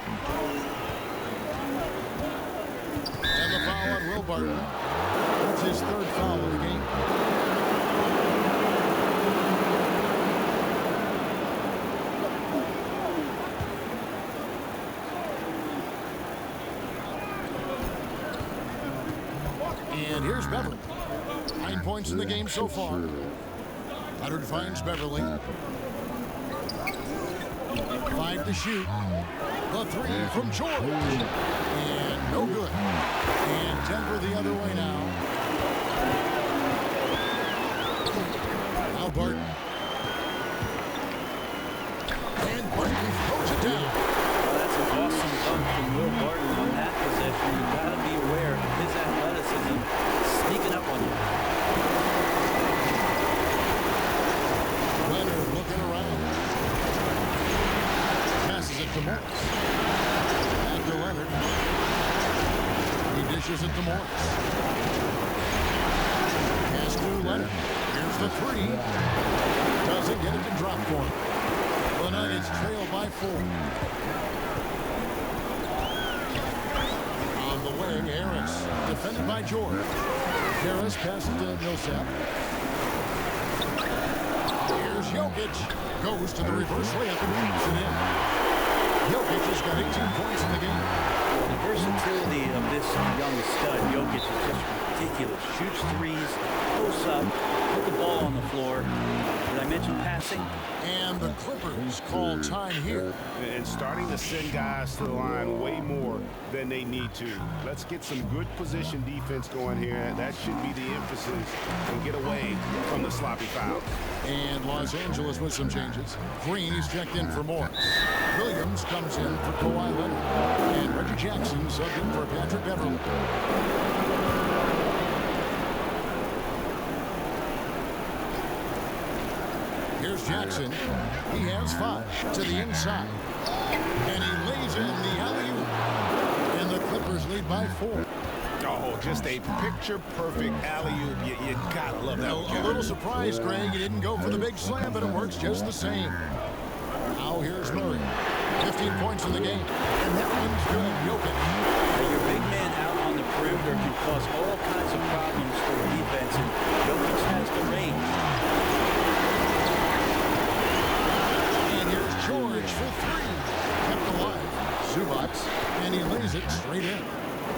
And the foul on Will Barton. That's his third foul of the game. And here's Beverly. 9 points in the game so far. Leonard finds Beverly. 5 to shoot. The three from George. And no good. And Denver the other way now. Now Barton. And Barton throws it down. Well, that's an awesome dunk from Will Barton on that possession. You've got to be aware of his athleticism sneaking up on you. Leonard looking around. Passes it to Morris. Back to Leonard. He dishes it to Morris. Pass to Leonard. Here's the three. Doesn't get it to drop for him. The Nuggets trail by 4. On the wing, Harris. Defended by George. Harris passes to Millsap. Here's Jokic. Goes to the reverse layup and keeps it in. Jokic has got 18 points in the game. The versatility of this young stud, Jokic, is just ridiculous. Shoots threes, posts up, put the ball on the floor. Did I mention passing? And the Clippers call time here. And starting to send guys to the line way more than they need to. Let's get some good position defense going here. That should be the emphasis and get away from the sloppy foul. And Los Angeles with some changes. Green is checked in for Morris. Williams comes in for Kawhi Leonard. And Reggie Jackson subbed in for Patrick Beverly. Here's Jackson. He has 5 to the inside. And he lays in the alley-oop. And the Clippers lead by 4. Oh, just a picture-perfect alley-oop. You gotta love that one. A little surprised, Greg. He didn't go for the big slam, but it works just the same. Now here's Murray. 15 points in the game. And that one's good. Jokic. Your big man out on the perimeter can cause all kinds of problems for the defense, and Jokic has the range. And here's George for 3. Kept alive. Zubats. And he lays it straight in.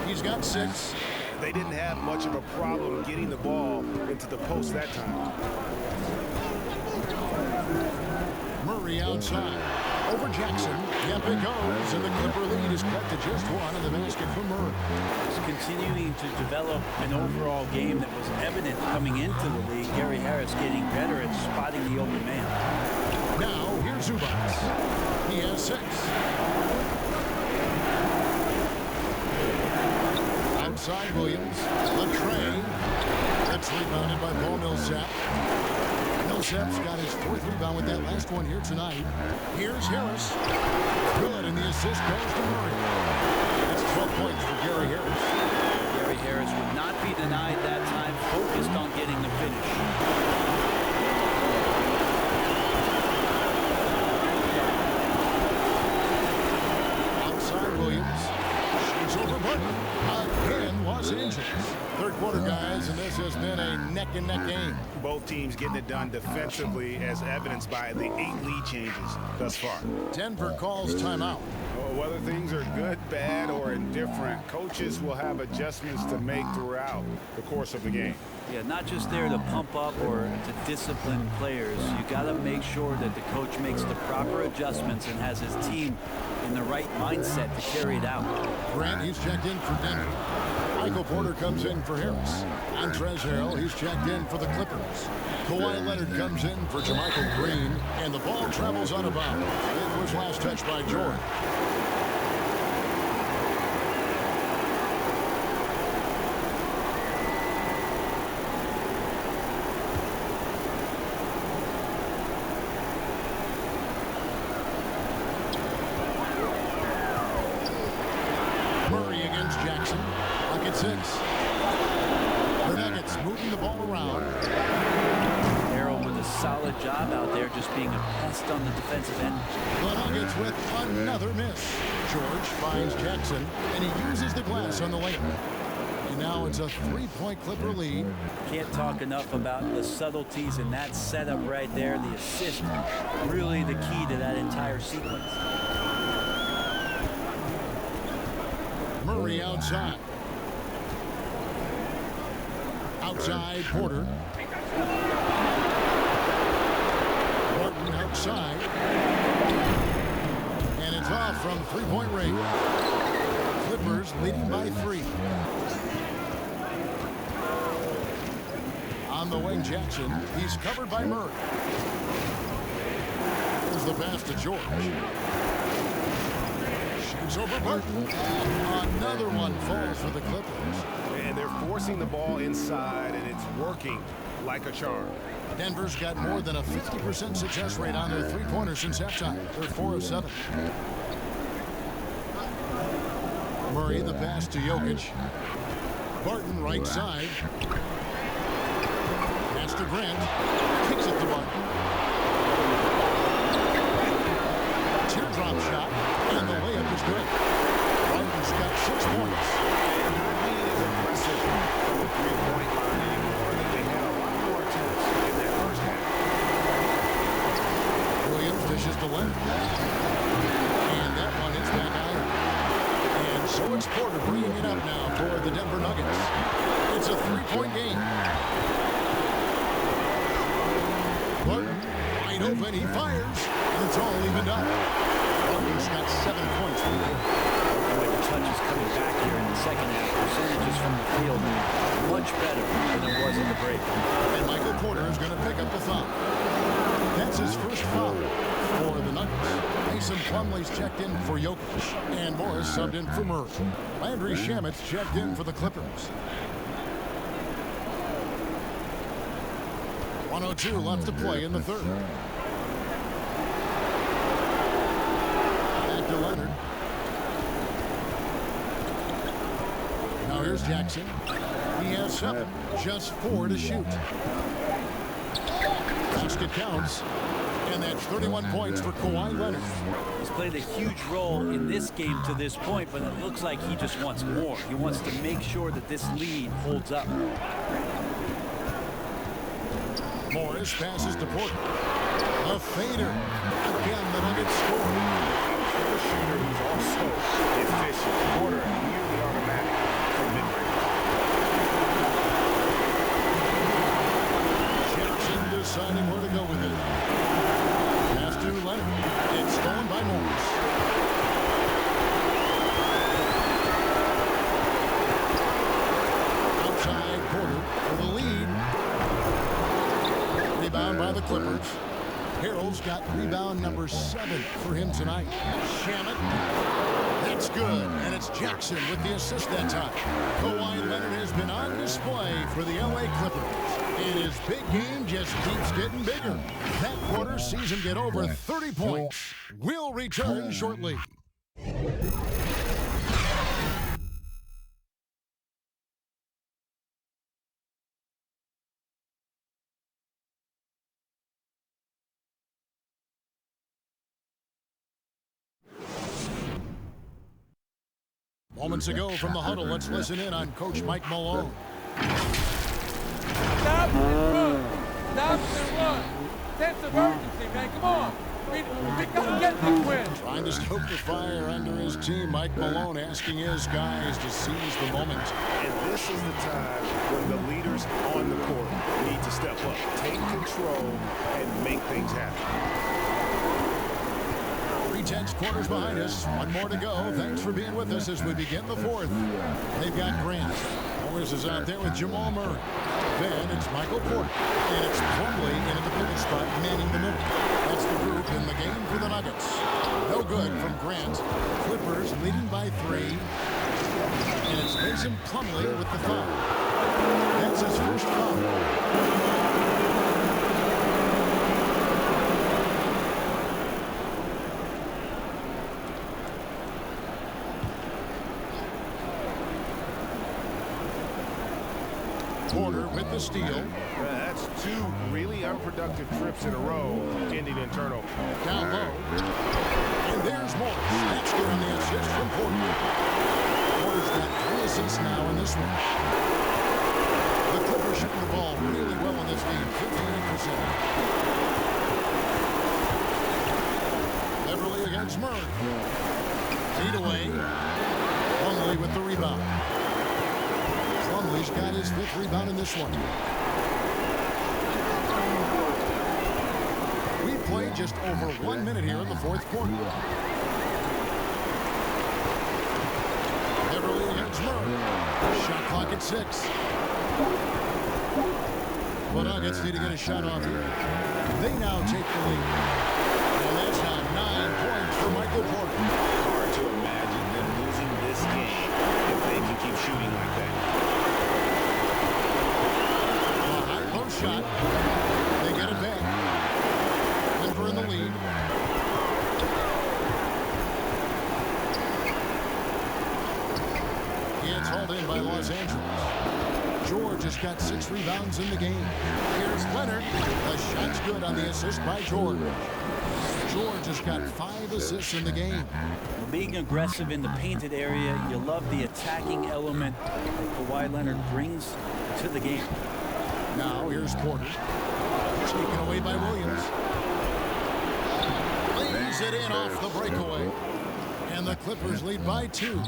He's got 6. They didn't have much of a problem getting the ball into the post that time. Murray outside. Over Jackson. Yep, it goes. And the Clipper lead is cut to just 1 in the basket for Murray. He's continuing to develop an overall game that was evident coming into the league. Gary Harris getting better at spotting the open man. Now, here's Zubats. He has 6. Outside Williams. A tray. That's rebounded by Paul Millsap. Millsap's got his 4th rebound with that last one here tonight. Here's Harris. Good, and the assist goes to Murray. That's 12 points for Gary Harris. Gary Harris would not be denied that time, focused on getting the finish. quarter, guys, and this has been a neck-and-neck game. Both teams getting it done defensively, as evidenced by the 8 lead changes thus far. Denver calls timeout. Whether things are good, bad, or indifferent, coaches will have adjustments to make throughout the course of the game. Yeah, not just there to pump up or to discipline players. You got to make sure that the coach makes the proper adjustments and has his team in the right mindset to carry it out. Grant, he's checked in for Denver. Michael Porter comes in for Harris. Montrezl Harrell, he's checked in for the Clippers. Kawhi Leonard comes in for Jermichael Green, and the ball travels out of bounds. It was last touched by George. Murray against Jackson. Bucket 6. The Nuggets moving the ball around. Harrell with a solid job out there, just being a pest on the defensive end. The Nuggets with another miss. George finds Jackson, and he uses the glass on the layup. And now it's a 3-point Clipper lead. Can't talk enough about the subtleties in that setup right there. The assist, really the key to that entire sequence. Murray outside. Outside, Porter. Barton outside. And it's off from three-point range. Clippers leading by 3. On the wing, Jackson. He's covered by Murray. Here's the pass to George. Shoots over Barton. Another one falls for the Clippers. And they're forcing the ball inside, and it's working like a charm. Denver's got more than a 50% success rate on their three-pointers since halftime. They're 4 of 7. Murray, the pass to Jokic. Barton, right side. Pass to Grant. Kicks it to Barton. Teardrop shot, and the layup is good. Barton's got 6 points. And not being as aggressive from the three-point line anymore. They had a lot more attempts in that first half. Williams dishes to Leonard. And that one is back out. And so it's Porter bringing it up now for the Denver Nuggets. It's a 3-point game. Barton, wide open, he fires. And it's all evened up. Barton's got 7 points for the game. The touches coming back here in the second half. Percentages from the field much better than it was in the break. And Michael Porter is going to pick up the foul. That's his first foul for the Nuggets. Mason Plumlee's checked in for Jokic. And Morris subbed in for Murray. Landry Shamit's checked in for the Clippers. 1:02 left to play in the third. Back to Leonard. Now here's Jackson. He has 7, just 4 to shoot. Basket counts, and that's 31 points for Kawhi Leonard. He's played a huge role in this game to this point, but it looks like he just wants more. He wants to make sure that this lead holds up. Morris passes to Porter. A fader. Again, the Nuggets score. The shooter who's also efficient. Porter nearly automatic from mid-range. Jackson deciding where to go with it. Pass to Leonard. It's stolen by Morris. Outside Porter for the lead. Rebound by the Clippers. Harrell's got rebound number 7 for him tonight. Shamet. That's good. And it's Jackson with the assist that time. Kawhi Leonard has been on display for the LA Clippers. And his big game just keeps getting bigger. That quarter sees him get over 30 points. We'll return shortly. Moments ago from the huddle, let's listen in on Coach Mike Malone. Stop and run. Stop and run. Sense of urgency, man. Come on. We gotta get this win. Trying to stoke the fire under his team. Mike Malone asking his guys to seize the moment. And this is the time when the leaders on the court need to step up, take control, and make things happen. 3-10 quarters behind us. One more to go. Thanks for being with us as we begin the fourth. They've got Grant. Morris is out there with Jamal Murray. Then it's Michael Porter. And it's Plumlee in at the pivot spot, manning the middle. That's the group in the game for the Nuggets. No good from Grant. Clippers leading by 3. And it's Mason Plumlee with the foul. That's his first foul. Porter with the steal. That's 2 really unproductive trips in a row, ending in turnover. Down low. And there's Morris. That's good on the assist from Porter. Porter's got 3 assists now in this one. The Clippers shooting the ball really well in this game, 58%. Beverly against Murray. Feed away. Plumlee with the rebound. Plumlee's got his 5th rebound in this one. We played just over 1 minute here in the 4th quarter. Beverly against Murray. Shot clock at 6. The Nuggets need to get a shot off here. They now take the lead. And that's now 9 points for Michael Porter. Hard to imagine them losing this game if they can keep shooting like that. Shot. They get it back. Denver in the lead. It's hauled in by Los Angeles. George has got 6 rebounds in the game. Here's Leonard. The shot's good on the assist by George. George has got 5 assists in the game. Being aggressive in the painted area, you love the attacking element that Kawhi Leonard brings to the game. Now here's Porter. Taken away by Williams. Lays it in off the breakaway. And the Clippers lead by 2.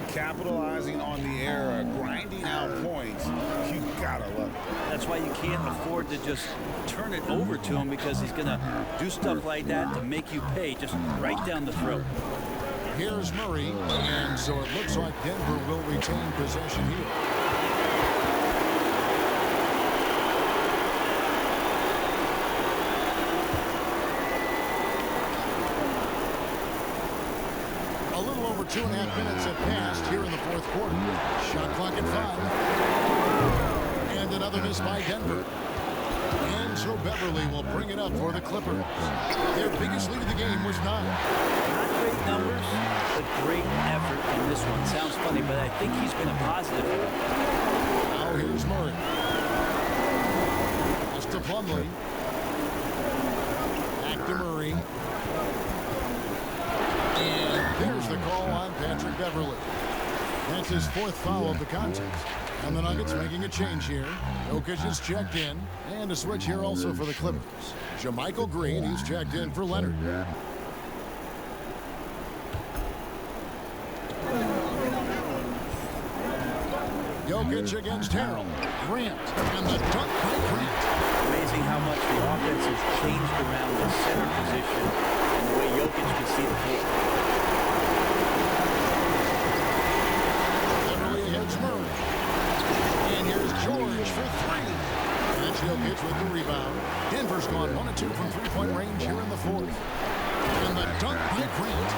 Capitalizing on the era, grinding out points. You gotta love it. That's why you can't afford to just turn it over to him, because he's going to do stuff like that to make you pay just right down the throat. Here's Murray. And so it looks like Denver will retain possession here. A little over 2.5 minutes have passed here in the 4th quarter. Shot clock at 5. And another miss by Denver. And so Beverly will bring it up for the Clippers. Their biggest lead of the game was 9. Not great numbers, but great effort in this one. Sounds funny, but I think he's been a positive. Now here's Murray. Just to Plumlee. Back to Murray. And there's the call on Patrick Beverly. That's his 4th foul of the contest. And the Nuggets making a change here. Jokic is checked in. And a switch here also for the Clippers. JaMychal Green, he's checked in for Leonard. Jokic against Harrell. Grant. And the dunk by Grant. Amazing how much the offense has changed around the center position and the way Jokic can see the floor. Beverly against Murray. And here's George for 3. That's Jokic with the rebound. Denver's gone 1 of 2 from 3-point range here in the 4th. And the dunk by Grant.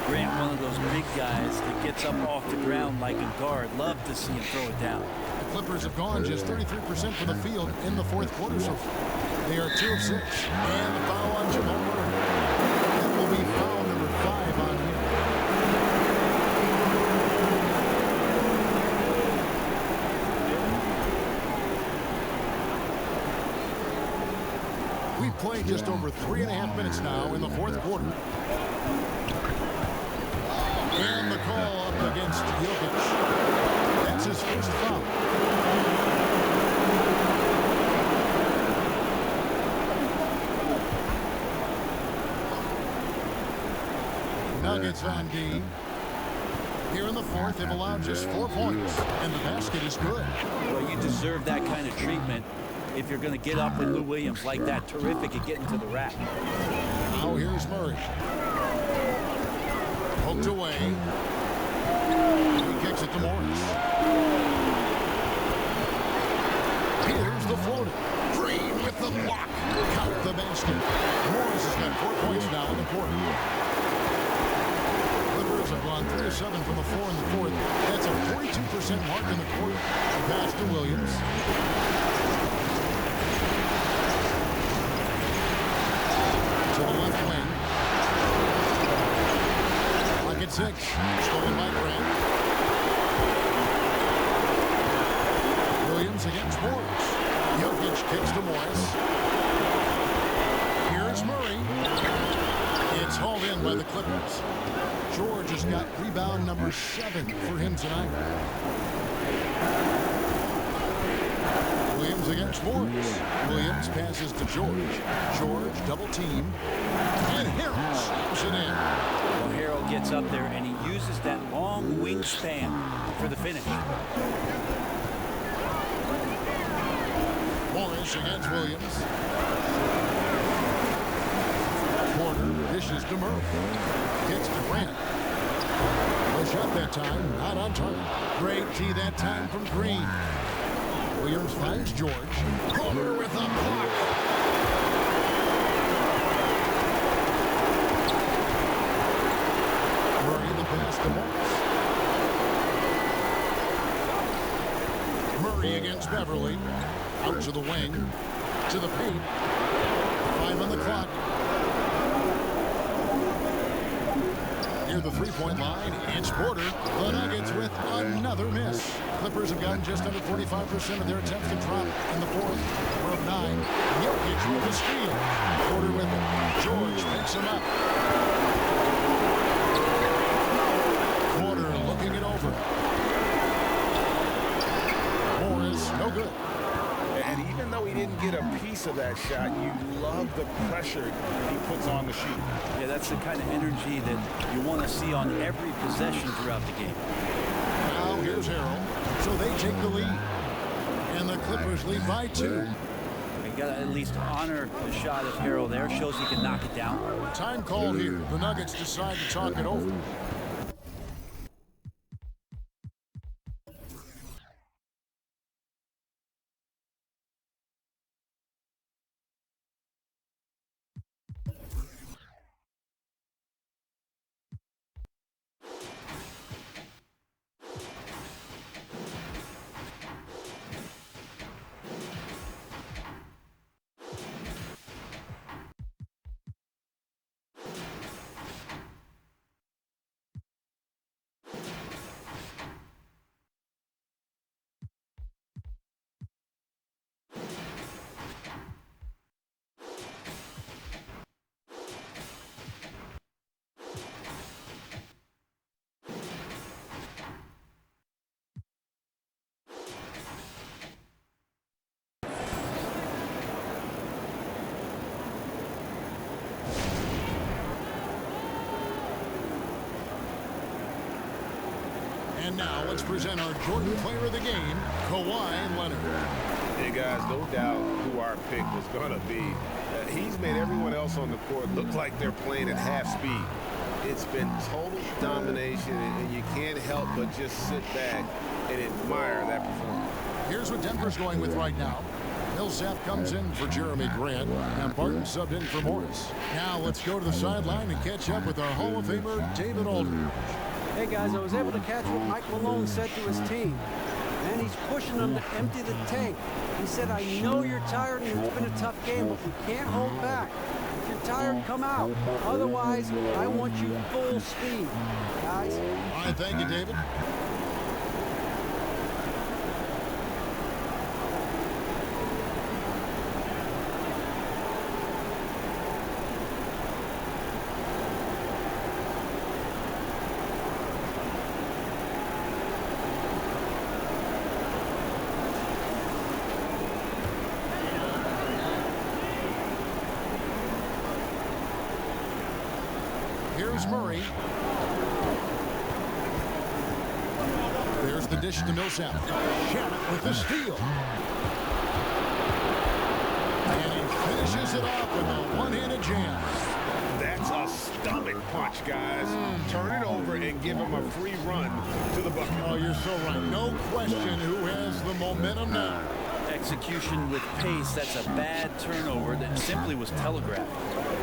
Grant, one of those big guys that gets up off the ground like a guard. Love to see him throw it down. The Clippers have gone just 33% from the field in the 4th quarter so far. They are 2 of 6. And the foul on Jamal Murray. That will be foul number 5 on him. We've played just over 3.5 minutes now in the 4th quarter. And the call up against Jokic. That's his first foul. Nuggets on D. Here in the fourth, they've allowed just 4 points, and the basket is good. Well, you deserve that kind of treatment if you're going to get up with Lou Williams like that. Terrific at getting to the rack. Now here's Murray. Poked away. He kicks it to Morris. Here's the floater. Green with the block. Count the basket. Morris has got 4 points now in the quarter. Clippers have gone 3 of 7 from the floor in the fourth. That's a 42% mark in the quarter. The pass to Williams. To the left wing. Clock at 6. Stolen by Grant. Williams against Morris. Jokic kicks to Morris. Here's Murray. It's hauled in by the Clippers. George has got rebound number 7 for him tonight. Williams against Morris. Williams passes to George. George double team. And Harrell slams it in. Well, Harrell gets up there and he uses that long wingspan for the finish. Morris against Williams. Porter dishes to Murray. Kicks to Grant. No shot that time, not on target. Great tee that time from Green. Williams finds George. Porter with a block. Murray the pass to Morris. Murray against Beverly. Out to the wing. To the paint. 5 on the clock. Near the three-point line, it's Porter. The Nuggets with another miss. Clippers have gotten just under 45% of their attempts to drop in the fourth. 4 of 9. Jokic with a steal. Porter with it. George picks him up. Porter looking it over. Morris, no good. And even though he didn't get a piece of that shot, you love the pressure he puts on the sheet. Yeah, that's the kind of energy that you want to see on every possession throughout the game. Now here's Harrell. So they take the lead. And the Clippers lead by 2. You got to at least honor the shot of Harrell there. Shows he can knock it down. Time called here. The Nuggets decide to talk it over. And now let's present our Jordan Player of the Game, Kawhi Leonard. Hey guys, no doubt who our pick was going to be. He's made everyone else on the court look like they're playing at half speed. It's been total domination, and you can't help but just sit back and admire that performance. Here's what Denver's going with right now. Millsap comes in for Jeremy Grant, and Barton subbed in for Morris. Now let's go to the sideline and catch up with our Hall of Famer, David Aldridge. Hey guys, I was able to catch what Mike Malone said to his team. And he's pushing them to empty the tank. He said, I know you're tired and it's been a tough game, but we can't hold back. If you're tired, come out. Otherwise, I want you full speed. Guys? All right, thank you, David. Here's Murray. There's the dish to Millsap. Shannon with the steal. And he finishes it off with a one-handed jam. That's a stomach punch, guys. Turn it over and give him a free run to the bucket. Oh, you're so right. No question who has the momentum now. Execution with pace. That's a bad turnover that simply was telegraphed.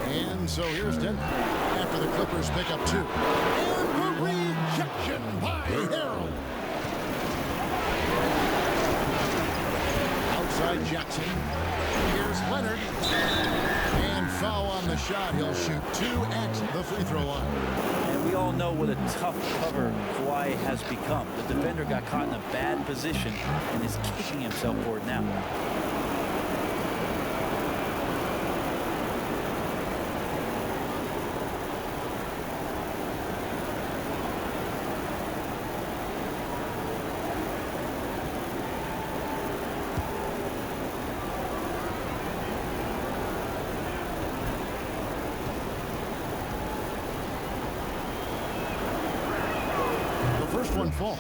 And so here's Denver after the Clippers pick up 2. And the rejection by Harrell. Outside Jackson. Here's Leonard. And foul on the shot. He'll shoot 2 at the free throw line. And we all know what a tough cover Kawhi has become. The defender got caught in a bad position and is kicking himself for it now. First one falls.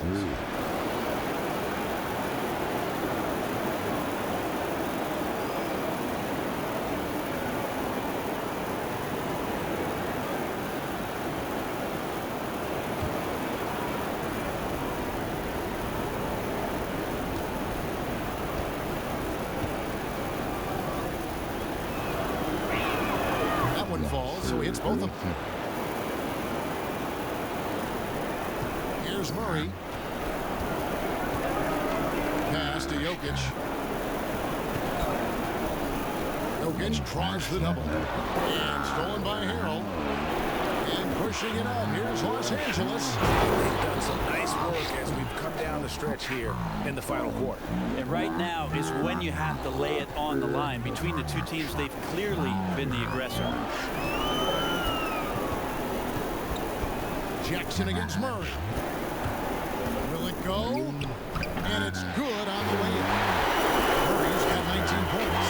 That one falls, so he hits both of them. Here's Murray. Pass to Jokic. Jokic tries the double. And stolen by Harrell. And pushing it up. Here's Los Angeles. They've done some nice work as we've come down the stretch here in the final quarter. And right now is when you have to lay it on the line. Between the two teams, they've clearly been the aggressor. Jackson against Murray. Will it go? And it's good on the way in. Murray's got 19 points.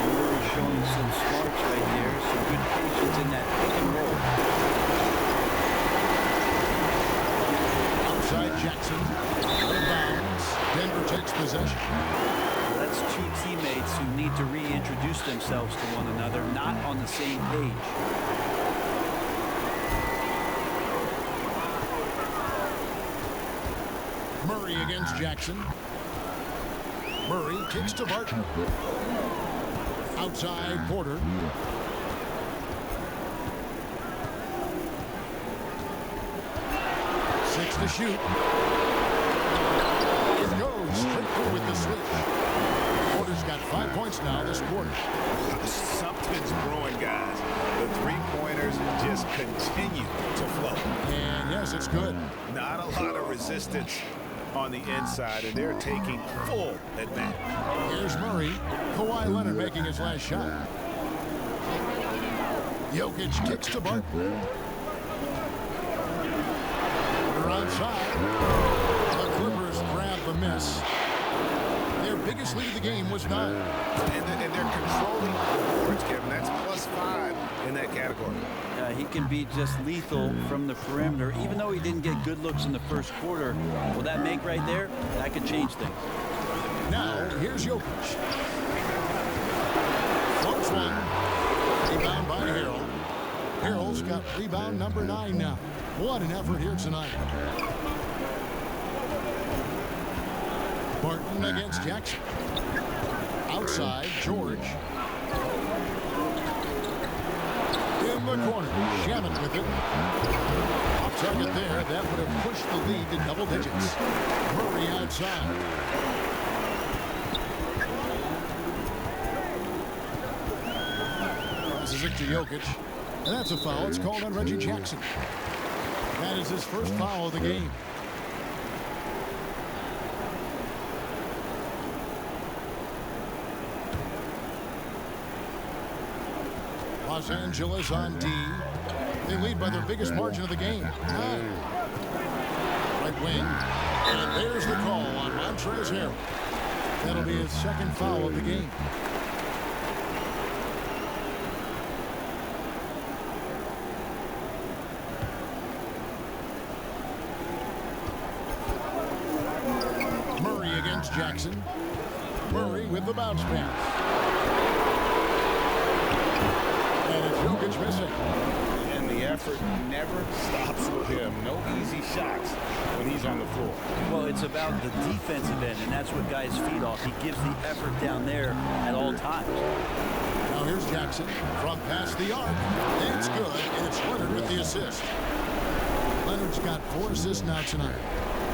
Murray showing some smarts right there. Some good patience in that pick and roll. Outside Jackson. Rebounds. Denver takes possession. That's two teammates who need to reintroduce themselves to one another, not on the same page. Murray against Jackson. Murray kicks to Barton. Outside Porter. Six to shoot. It goes straight through with the switch. Porter's got 5 points now this quarter. Something's brewing, guys. The three-pointers just continue to flow. And yes, it's good. Not a lot of resistance on the inside, and they're taking full advantage. Here's Murray. Kawhi Leonard making his last shot. Jokic kicks to Barton. Porter onside. The Clippers grab the miss. Their biggest lead of the game was 9. And they're controlling the boards, Kevin. That's +5 in that category. He can be just lethal from the perimeter, even though he didn't get good looks in the first quarter. Will that make right there? That could change things. Now, here's Jokic. Floats one. Rebound by Harrell. Harrell's got rebound number 9 now. What an effort here tonight. Barton against Jackson. Outside, George. In the corner, Shannon with it. Off target there, that would have pushed the lead to double digits. Murray outside. Passes it to Jokic. And that's a foul. It's called on Reggie Jackson. That is his first foul of the game. Los Angeles on D. They lead by their biggest margin of the game, 9. Right wing. And there's the call on Montrezl Harrell. That'll be his second foul of the game. Jackson. Murray with the bounce pass. And it's Jokic missing. And the effort never stops with him. No easy shots when he's on the floor. Well, it's about the defensive end, and that's what guys feed off. He gives the effort down there at all times. Now here's Jackson from past the arc. It's good, and it's Leonard with the assist. Leonard's got 4 assists now tonight.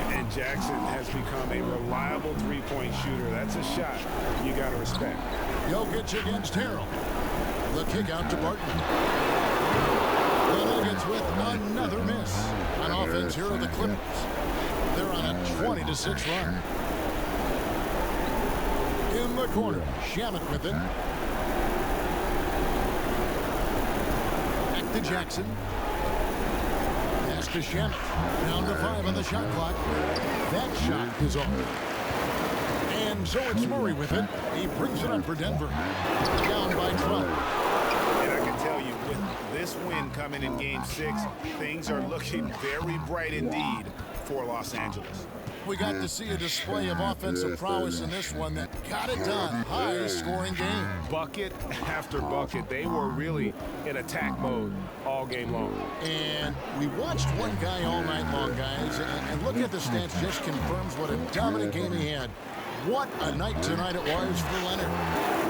And Jackson has become a reliable three-point shooter. That's a shot you got to respect. Jokic against Harrell. The kick out to Barton. The Nuggets with another miss. On offense, here are the Clippers. They're on a 20-6 run. In the corner, Shamet with it. Back to Jackson. Pass to Shamet. Down to 5 on the shot clock. That shot is off. And so it's Murray with it. He brings it up for Denver. Down by 12. And I can tell you, with this win coming in Game 6, things are looking very bright indeed for Los Angeles. We got to see a display of offensive prowess in this one that got it done. High-scoring game. Bucket after bucket. They were really in attack mode all game long. And we watched one guy all night long, guys, and look at the stats, just confirms what a dominant game he had. What a night tonight it was for Leonard.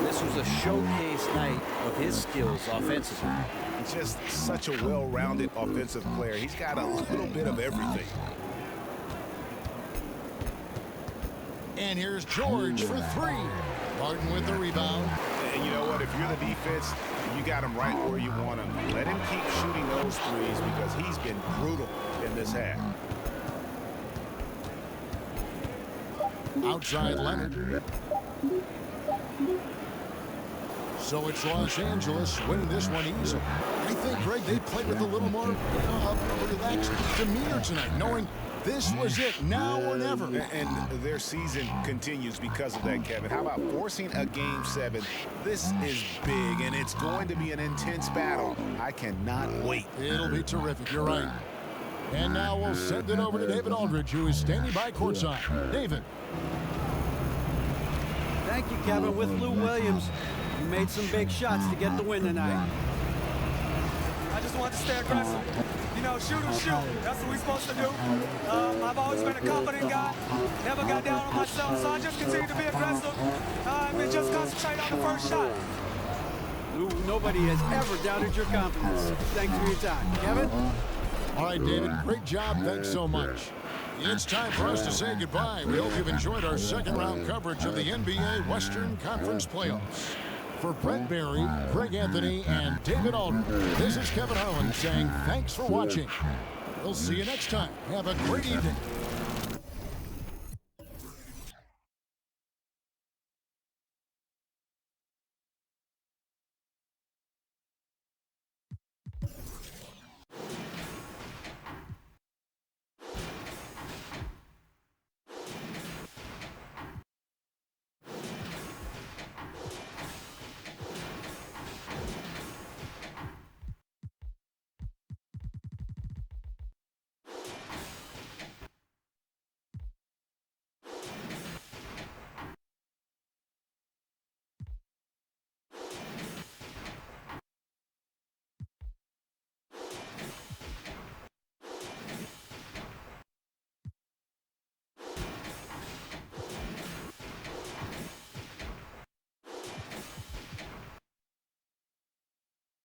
This was a showcase night of his skills offensively. Just such a well-rounded offensive player. He's got a little bit of everything. And here's George for 3. Barton with the rebound. And you know what? If you're the defense, you got him right where you want him. Let him keep shooting those threes because he's been brutal in this half. Outside Leonard. So it's Los Angeles winning this one easily. I think, Greg, they played with a little more relaxed demeanor tonight, knowing this was it, now or never. And their season continues because of that, Kevin. How about forcing a Game 7? This is big, and it's going to be an intense battle. I cannot wait. It'll be terrific, you're right. And now we'll send it over to David Aldridge, who is standing by courtside. David. Thank you, Kevin. With Lou Williams, you made some big shots to get the win tonight. I just want to stay aggressive. You know, shoot or shoot. That's what we're supposed to do. I've always been a confident guy. Never got down on myself, so I just continue to be aggressive and just concentrate on the first shot. Lou, nobody has ever doubted your confidence. Thanks for your time. Kevin? All right, David, great job. Thanks so much. It's time for us to say goodbye. We hope you've enjoyed our second-round coverage of the NBA Western Conference Playoffs. For Brent Barry, Greg Anthony, and David Aldridge, this is Kevin Harlan saying thanks for watching. We'll see you next time. Have a great evening.